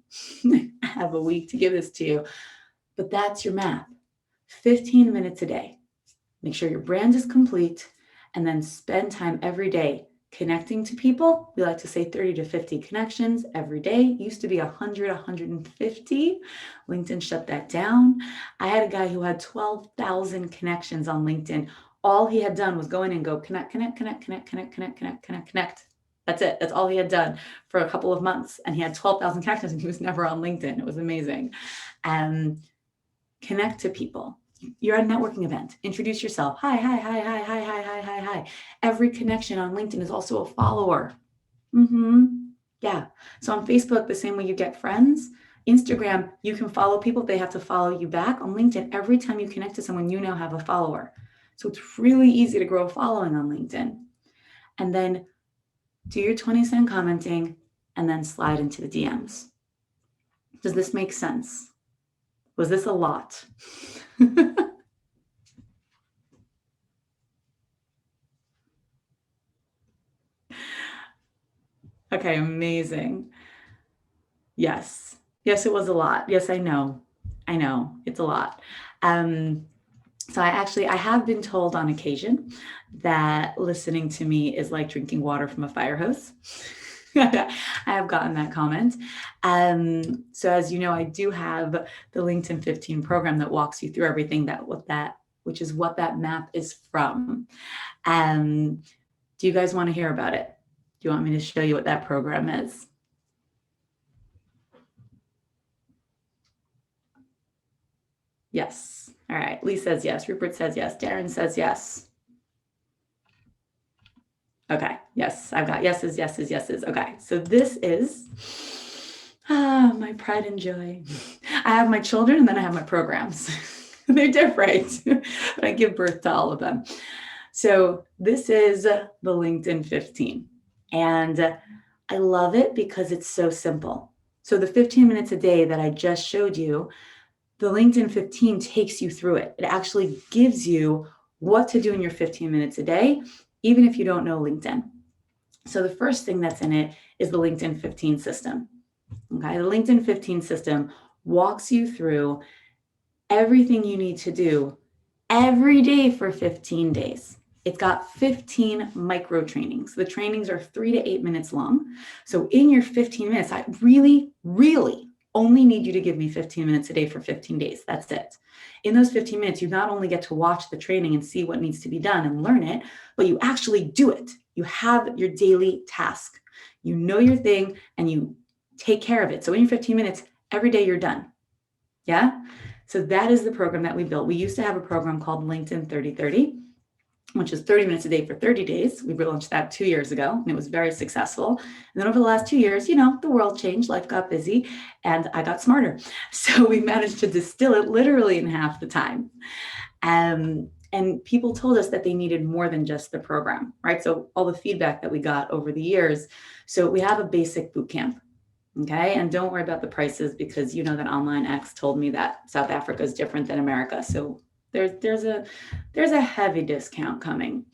have a week to give this to you, but that's your map. 15 minutes a day. Make sure your brand is complete, and then spend time every day connecting to people. We like to say 30 to 50 connections every day. Used to be 100, 150. LinkedIn shut that down. I had a guy who had 12,000 connections on LinkedIn. All he had done was go in and go connect. That's it. That's all he had done for a couple of months. And he had 12,000 connections and he was never on LinkedIn. It was amazing. Connect to people. You're at a networking event. Introduce yourself. Hi. Every connection on LinkedIn is also a follower. Yeah. So on Facebook, the same way you get friends. Instagram, you can follow people. They have to follow you back. On LinkedIn, every time you connect to someone, you now have a follower. So it's really easy to grow a following on LinkedIn. And then do your 20-second commenting and then slide into the DMs. Does this make sense? Was this a lot? Okay, amazing. Yes, it was a lot. Yes, I know, it's a lot. So I have been told on occasion that listening to me is like drinking water from a fire hose. I have gotten that comment. So as you know, I do have the LinkedIn 15 program that walks you through everything which is what that map is from. Do you guys want to hear about it? Do you want me to show you what that program is? Yes. All right. Lee says yes. Rupert says yes. Darren says yes. Okay. Yes. I've got yeses. Okay. So this is my pride and joy. I have my children and then I have my programs. They're different, but I give birth to all of them. So this is the LinkedIn 15. And I love it because it's so simple. So the 15 minutes a day that I just showed you, the LinkedIn 15 takes you through it. It actually gives you what to do in your 15 minutes a day, even if you don't know LinkedIn. So the first thing that's in it is the LinkedIn 15 system. Okay, the LinkedIn 15 system walks you through everything you need to do every day for 15 days. It's got 15 micro trainings. The trainings are 3 to 8 minutes long. So in your 15 minutes, I really, really only need you to give me 15 minutes a day for 15 days. That's it. In those 15 minutes, you not only get to watch the training and see what needs to be done and learn it, but you actually do it. You have your daily task. You know your thing and you take care of it. So in your 15 minutes, every day you're done. Yeah? So that is the program that we built. We used to have a program called LinkedIn 30/30, which is 30 minutes a day for 30 days. We launched that 2 years ago, and it was very successful. And then over the last 2 years, the world changed, life got busy, and I got smarter. So we managed to distill it literally in half the time. And people told us that they needed more than just the program, right? So all the feedback that we got over the years. So we have a basic boot camp. Okay. And don't worry about the prices because you know that Online X told me that South Africa is different than America. So there's a heavy discount coming.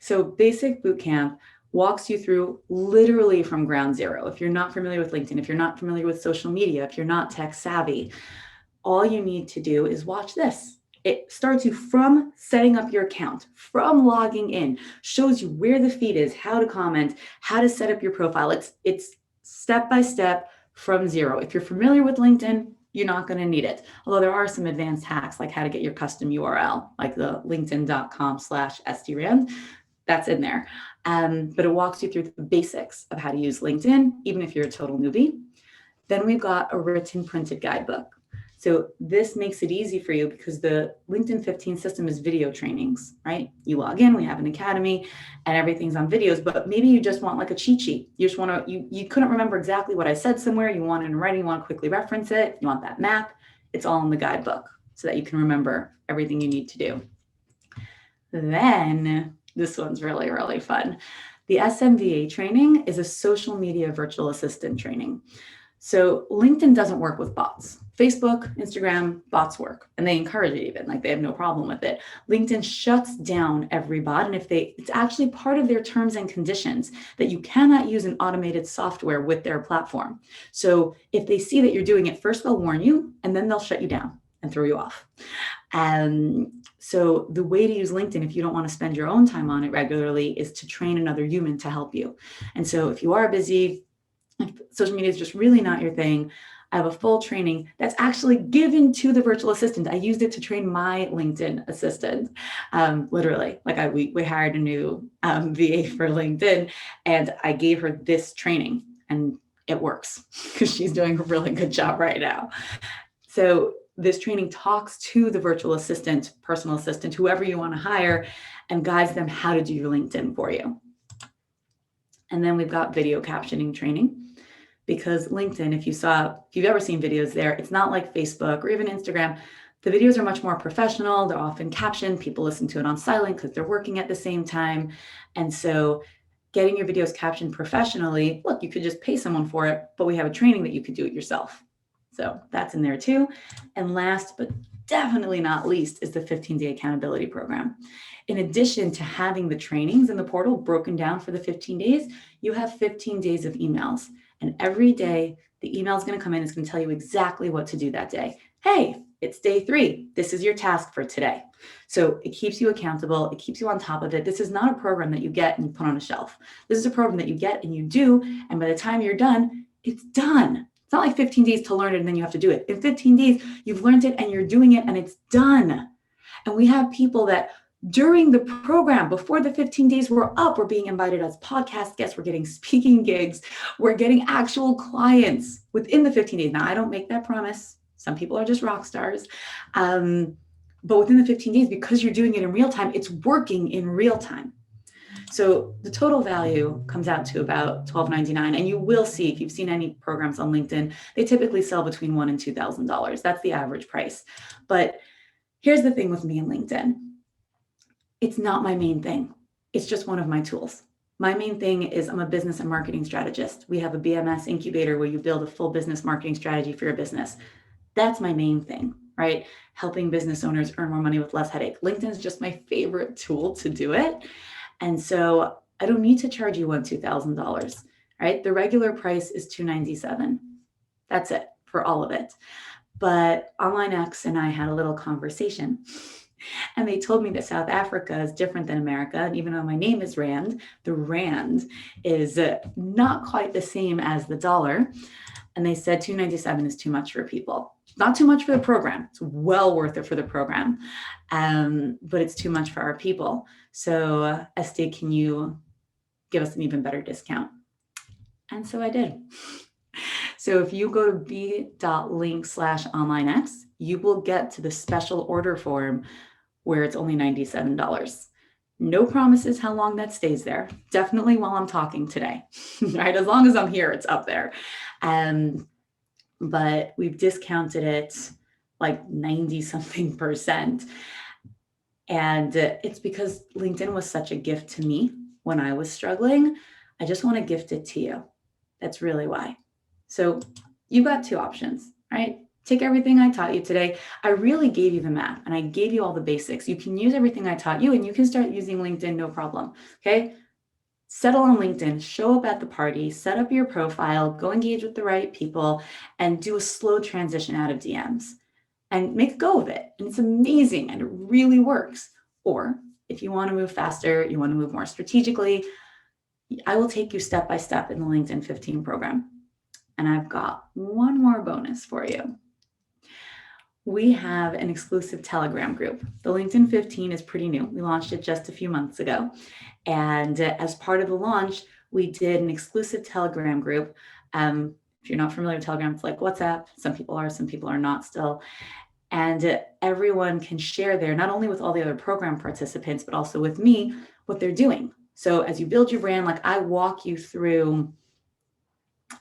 So basic bootcamp walks you through literally from ground zero. If you're not familiar with LinkedIn, if you're not familiar with social media, if you're not tech savvy, all you need to do is watch this. It starts you from setting up your account, from logging in, shows you where the feed is, how to comment, how to set up your profile. It's step by step from zero. If you're familiar with LinkedIn, you're not going to need it. Although there are some advanced hacks like how to get your custom URL, like the linkedin.com/Estie Rand. That's in there. But it walks you through the basics of how to use LinkedIn, even if you're a total newbie. Then we've got a written printed guidebook. So this makes it easy for you because the LinkedIn 15 system is video trainings, right? You log in, we have an academy and everything's on videos, but maybe you just want like a cheat sheet. You just want to, you couldn't remember exactly what I said somewhere. You want it in writing, you want to quickly reference it. You want that map. It's all in the guidebook so that you can remember everything you need to do. Then this one's really, really fun. The SMVA training is a social media virtual assistant training. So LinkedIn doesn't work with bots. Facebook, Instagram, bots work, and they encourage it even, like they have no problem with it. LinkedIn shuts down every bot, and it's actually part of their terms and conditions that you cannot use an automated software with their platform. So if they see that you're doing it, first they'll warn you, and then they'll shut you down and throw you off. So the way to use LinkedIn, if you don't want to spend your own time on it regularly, is to train another human to help you. And so if you are busy, if social media is just really not your thing, I have a full training that's actually given to the virtual assistant. I used it to train my LinkedIn assistant, literally. Like we hired a new VA for LinkedIn, and I gave her this training, and it works because she's doing a really good job right now. So this training talks to the virtual assistant, personal assistant, whoever you want to hire, and guides them how to do your LinkedIn for you. And then we've got video captioning training. Because LinkedIn, if you've ever seen videos there, it's not like Facebook or even Instagram. The videos are much more professional. They're often captioned. People listen to it on silent because they're working at the same time. And so getting your videos captioned professionally, look, you could just pay someone for it, but we have a training that you could do it yourself. So that's in there too. And last, but definitely not least, is the 15-day accountability program. In addition to having the trainings in the portal broken down for the 15 days, you have 15 days of emails. And every day, the email is going to come in. It's going to tell you exactly what to do that day. Hey, it's day 3. This is your task for today. So it keeps you accountable. It keeps you on top of it. This is not a program that you get and you put on a shelf. This is a program that you get and you do. And by the time you're done, it's done. It's not like 15 days to learn it and then you have to do it. In 15 days, you've learned it and you're doing it and it's done. And we have people that during the program, before the 15 days were up, we're being invited as podcast guests, we're getting speaking gigs, we're getting actual clients within the 15 days. Now, I don't make that promise. Some people are just rock stars. But within the 15 days, because you're doing it in real time, it's working in real time. So the total value comes out to about $12.99. And you will see, if you've seen any programs on LinkedIn, they typically sell between $1,000 and $2,000. That's the average price. But here's the thing with me and LinkedIn. It's not my main thing. It's just one of my tools. My main thing is I'm a business and marketing strategist. We have a BMS incubator where you build a full business marketing strategy for your business. That's my main thing, right? Helping business owners earn more money with less headache. LinkedIn is just my favorite tool to do it. And so I don't need to charge you $2,000, right? The regular price is $297. That's it for all of it. But OnlineX and I had a little conversation. And they told me that South Africa is different than America. And even though my name is Rand, the Rand is not quite the same as the dollar. And they said $297 is too much for people. Not too much for the program. It's well worth it for the program. But it's too much for our people. So Estie, can you give us an even better discount? And so I did. So if you go to b.link/onlinex, you will get to the special order form where it's only $97. No promises how long that stays there. Definitely while I'm talking today, right? As long as I'm here, it's up there. But we've discounted it like 90 something %. And it's because LinkedIn was such a gift to me when I was struggling. I just want to gift it to you. That's really why. So you've got 2 options, right? Take everything I taught you today. I really gave you the map and I gave you all the basics. You can use everything I taught you and you can start using LinkedIn, no problem. Okay. Settle on LinkedIn, show up at the party, set up your profile, go engage with the right people and do a slow transition out of DMs and make a go of it. And it's amazing and it really works. Or if you want to move faster, you want to move more strategically, I will take you step by step in the LinkedIn 15 program. And I've got one more bonus for you. We have an exclusive Telegram group. The LinkedIn 15 is pretty new. We launched it just a few months ago. And as part of the launch, we did an exclusive Telegram group. If you're not familiar with Telegram, it's like WhatsApp. Some people are not still. And everyone can share there, not only with all the other program participants, but also with me, what they're doing. So as you build your brand, like I walk you through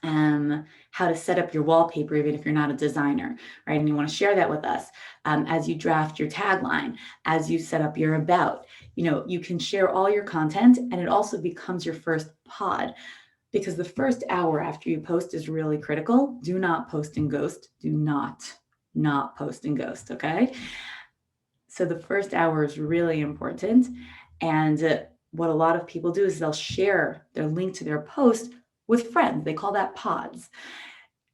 how to set up your wallpaper, even if you're not a designer, right? And you want to share that with us as you draft your tagline, as you set up your about. You can share all your content, and it also becomes your first pod, because the first hour after you post is really critical. Do not post and ghost. Do not post and ghost, okay? So the first hour is really important. And what a lot of people do is they'll share their link to their post with friends. They call that pods.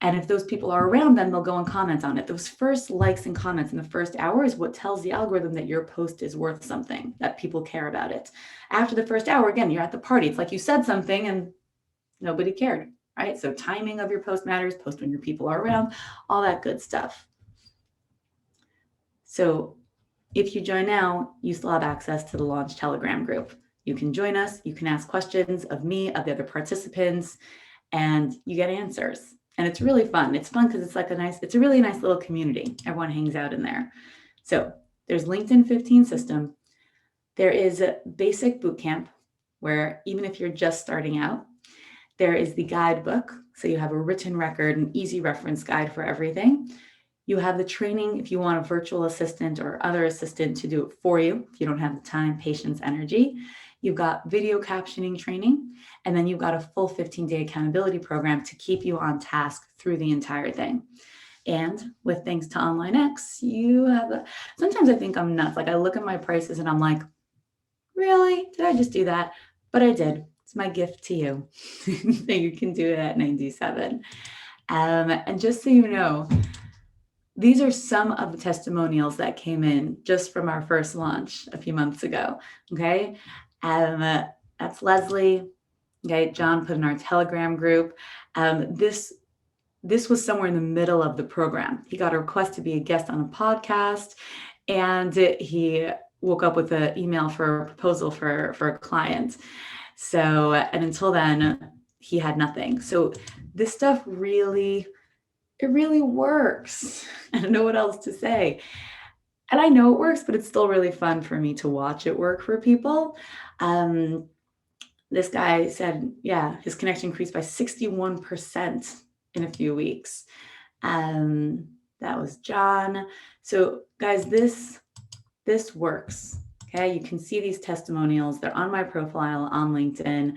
And if those people are around them, they'll go and comment on it. Those first likes and comments in the first hour is what tells the algorithm that your post is worth something, that people care about it. After the first hour, again, you're at the party. It's like you said something and nobody cared, right? So timing of your post matters, post when your people are around, all that good stuff. So if you join now, you still have access to the Launch Telegram group. You can join us, you can ask questions of me, of the other participants, and you get answers. And it's really fun. It's fun because it's a really nice little community. Everyone hangs out in there. So there's LinkedIn 15 system. There is a basic bootcamp where even if you're just starting out, there is the guidebook. So you have a written record, an easy reference guide for everything. You have the training if you want a virtual assistant or other assistant to do it for you, if you don't have the time, patience, energy. You've got video captioning training, and then you've got a full 15-day accountability program to keep you on task through the entire thing. And with thanks to OnlineX, sometimes I think I'm nuts. Like I look at my prices and I'm like, really? Did I just do that? But I did. It's my gift to you. So you can do it at 97. And just so you know, these are some of the testimonials that came in just from our first launch a few months ago. Okay. That's Leslie. Okay. John put in our Telegram group. This was somewhere in the middle of the program. He got a request to be a guest on a podcast, and he woke up with an email for a proposal for a client. So, and until then, he had nothing. So this stuff really works. I don't know what else to say. And I know it works, but it's still really fun for me to watch it work for people. This guy said, yeah, his connection increased by 61% in a few weeks. That was John. So guys, this works. Okay. You can see these testimonials. They're on my profile on LinkedIn.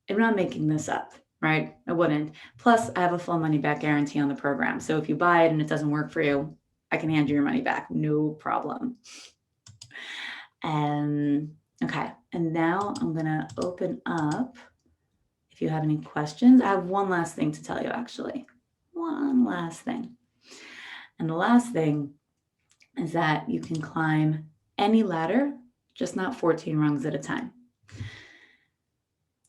I'm not making this up, right? I wouldn't. Plus I have a full money back guarantee on the program. So if you buy it and it doesn't work for you, I can hand you your money back. No problem. Okay. And now I'm going to open up. If you have any questions, I have one last thing to tell you, actually. One last thing. And the last thing is that you can climb any ladder, just not 14 rungs at a time.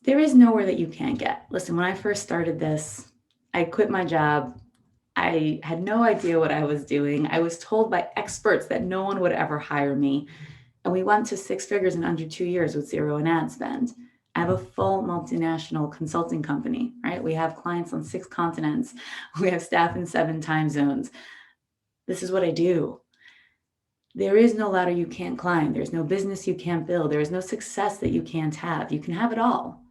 There is nowhere that you can't get. Listen, when I first started this, I quit my job. I had no idea what I was doing. I was told by experts that no one would ever hire me. And we went to 6 figures in under 2 years with zero in ad spend. I have a full multinational consulting company, right? We have clients on 6 continents. We have staff in 7 time zones. This is what I do. There is no ladder you can't climb. There's no business you can't build. There is no success that you can't have. You can have it all.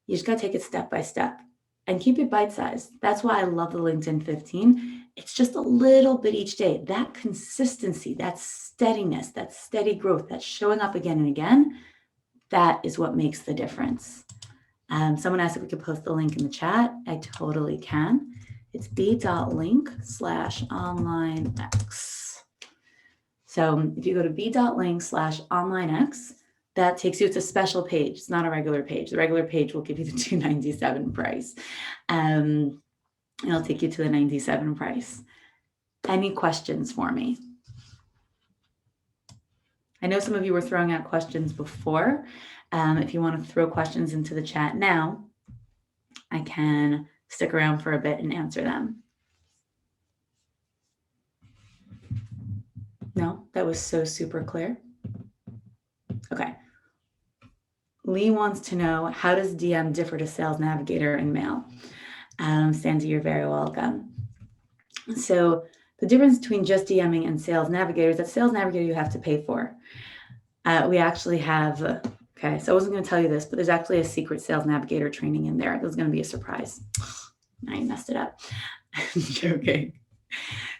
You just got to take it step by step and keep it bite-sized. That's why I love the LinkedIn 15. It's just a little bit each day. That consistency, that steadiness, that steady growth, that showing up again and again, that is what makes the difference. Someone asked if we could post the link in the chat. I totally can. It's b.link/onlinex. So if you go to b.link/onlinex, that takes you to a special page. It's not a regular page. The regular page will give you the $297 price. It'll take you to the $97 price. Any questions for me? I know some of you were throwing out questions before. If you want to throw questions into the chat now, I can stick around for a bit and answer them. No, that was so super clear. Okay. Lee wants to know, how does DM differ to Sales Navigator and Mail? Sandy, you're very welcome. So the difference between just DMing and Sales Navigator is that Sales Navigator you have to pay for. We actually have, okay, so I wasn't going to tell you this, but there's actually a secret Sales Navigator training in there. It was going to be a surprise. I messed it up. I'm joking.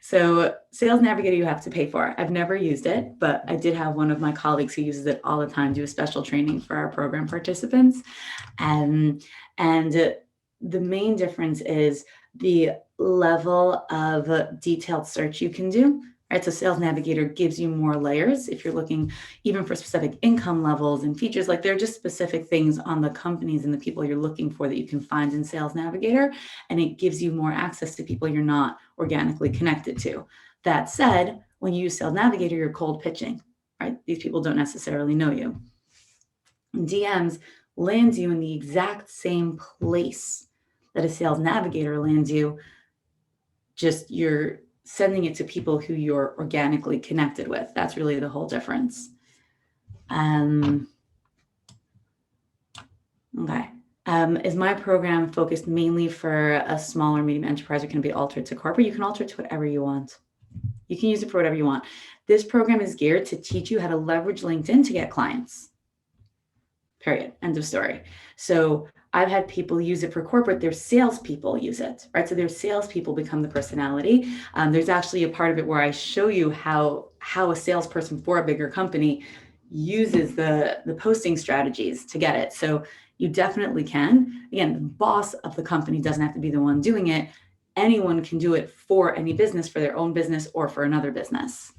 So Sales Navigator you have to pay for. I've never used it, but I did have one of my colleagues who uses it all the time, do a special training for our program participants. And the main difference is the level of detailed search you can do. Right, so Sales Navigator gives you more layers if you're looking even for specific income levels and features. Like they're just specific things on the companies and the people you're looking for that you can find in Sales Navigator, and it gives you more access to people you're not organically connected to. That said, when you use Sales Navigator, you're cold pitching, right? These people don't necessarily know you. DMs lands you in the exact same place that a Sales Navigator lands you, just you're sending it to people who you're organically connected with. That's really the whole difference. Okay. Is my program focused mainly for a small or medium enterprise, or can it be altered to corporate? You can alter it to whatever you want. You can use it for whatever you want. This program is geared to teach you how to leverage LinkedIn to get clients. Period. End of story. So I've had people use it for corporate. Their salespeople use it, right? So their salespeople become the personality. There's actually a part of it where I show you how a salesperson for a bigger company uses the posting strategies to get it. So you definitely can. Again, the boss of the company doesn't have to be the one doing it. Anyone can do it for any business, for their own business or for another business.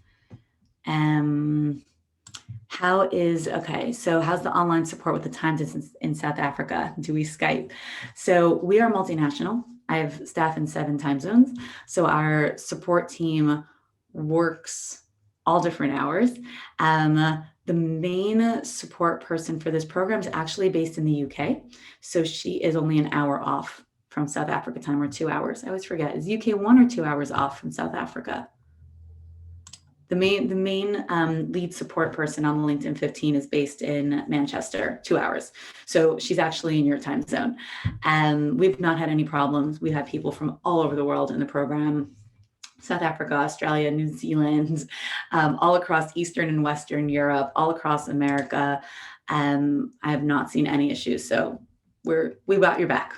So how's the online support with the time difference in South Africa? Do we Skype? So we are multinational. I have staff in 7 time zones. So our support team works all different hours. The main support person for this program is actually based in the UK. So she is only an hour off from South Africa time, or 2 hours. I always forget. Is UK 1 or 2 hours off from South Africa? The main lead support person on the LinkedIn 15 is based in Manchester, 2 hours. So she's actually in your time zone. We've not had any problems. We have people from all over the world in the program. South Africa, Australia, New Zealand, all across Eastern and Western Europe, all across America. I have not seen any issues. So we've got your back.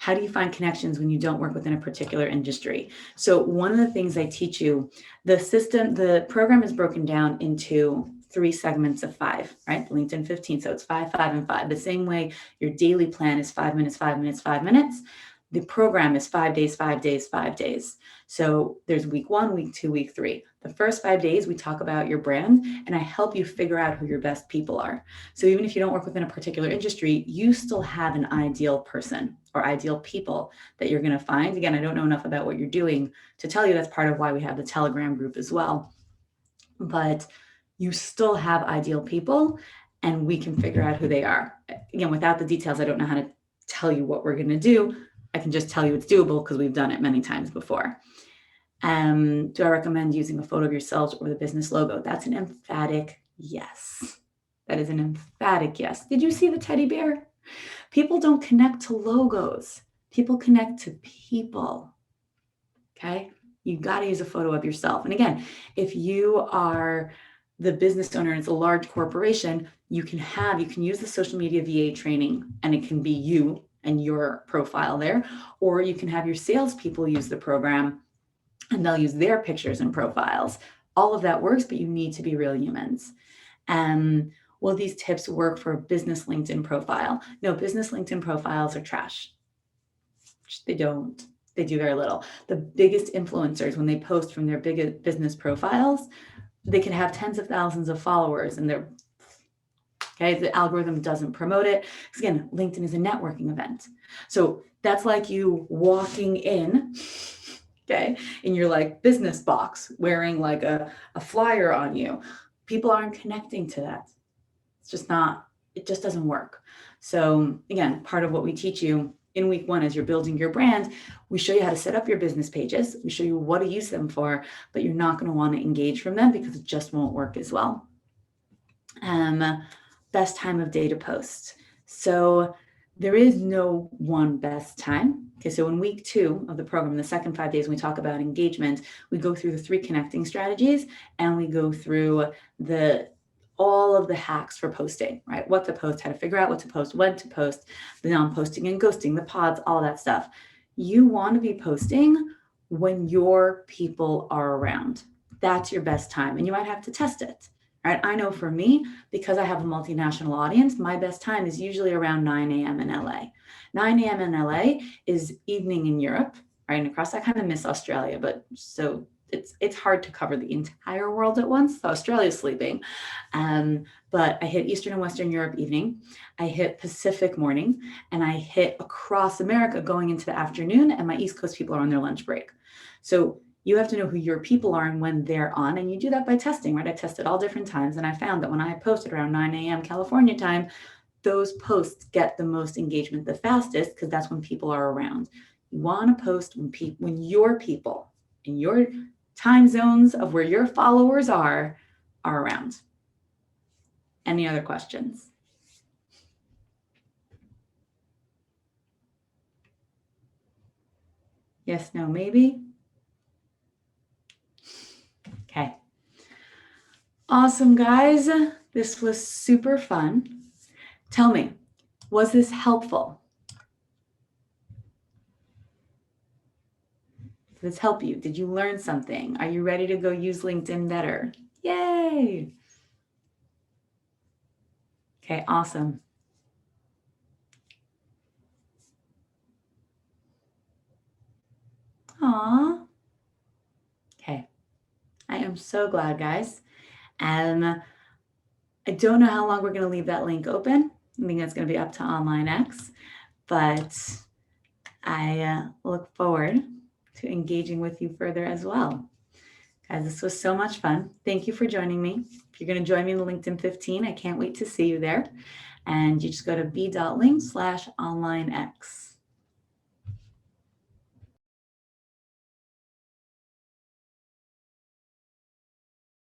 How do you find connections when you don't work within a particular industry? So one of the things I teach you, the program is broken down into 3 segments of 5, right? The LinkedIn 15. So it's 5, 5, and 5. The same way your daily plan is 5 minutes, 5 minutes, 5 minutes. The program is 5 days, 5 days, 5 days. So there's week 1, week 2, week 3. The first 5 days, we talk about your brand, and I help you figure out who your best people are. So even if you don't work within a particular industry, you still have an ideal person or ideal people that you're going to find. Again, I don't know enough about what you're doing to tell you. That's part of why we have the Telegram group as well. But you still have ideal people, and we can figure out who they are. Again, without the details, I don't know how to tell you what we're going to do. I can just tell you it's doable because we've done it many times before. Do I recommend using a photo of yourselves or the business logo? That's an emphatic yes. That is an emphatic yes. Did you see the teddy bear? People don't connect to logos. People connect to people. Okay? You got to use a photo of yourself. And again, if you are the business owner and it's a large corporation, you can use the social media VA training, and it can be you and your profile there, or you can have your salespeople use the program and they'll use their pictures and profiles. All of that works, but you need to be real humans. Will these tips work for a business LinkedIn profile? No, business LinkedIn profiles are trash. They don't. They do very little. The biggest influencers, when they post from their big business profiles, they can have tens of thousands of followers, and the algorithm doesn't promote it. Because again, LinkedIn is a networking event. So that's like you walking in, in your business box, wearing a flyer on you. People aren't connecting to that. It's just not, it just doesn't work. So again, part of what we teach you in week 1 as you're building your brand, we show you how to set up your business pages. We show you what to use them for, but you're not going to want to engage from them because it just won't work as well. Best time of day to post. So there is no one best time. Okay, so in week 2 of the program, the second 5 days, when we talk about engagement, we go through the 3 connecting strategies, and we go through all of the hacks for posting, right? What to post, how to figure out what to post, when to post, the non-posting and ghosting, the pods, all that stuff. You want to be posting when your people are around. That's your best time. And you might have to test it. Right? I know for me, because I have a multinational audience, my best time is usually around 9 a.m. in LA. 9 a.m. in LA is evening in Europe, right? And across, I kind of miss Australia, but so it's hard to cover the entire world at once. So Australia's sleeping. But I hit Eastern and Western Europe evening. I hit Pacific morning, and I hit across America going into the afternoon, and my East Coast people are on their lunch break. So you have to know who your people are and when they're on. And you do that by testing, right? I tested all different times. And I found that when I posted around 9 a.m. California time, those posts get the most engagement the fastest because that's when people are around. You want to post when your people in your time zones of where your followers are around. Any other questions? Yes, no, maybe? Okay. Awesome, guys. This was super fun. Tell me, was this helpful? Did this help you? Did you learn something? Are you ready to go use LinkedIn better? Yay! Okay, awesome. Aw. Okay. I am so glad, guys. And I don't know how long we're going to leave that link open. I think that's going to be up to OnlineX. But I look forward to engaging with you further as well. Guys, this was so much fun. Thank you for joining me. If you're going to join me in the LinkedIn 15, I can't wait to see you there. And you just go to b.link/onlinex.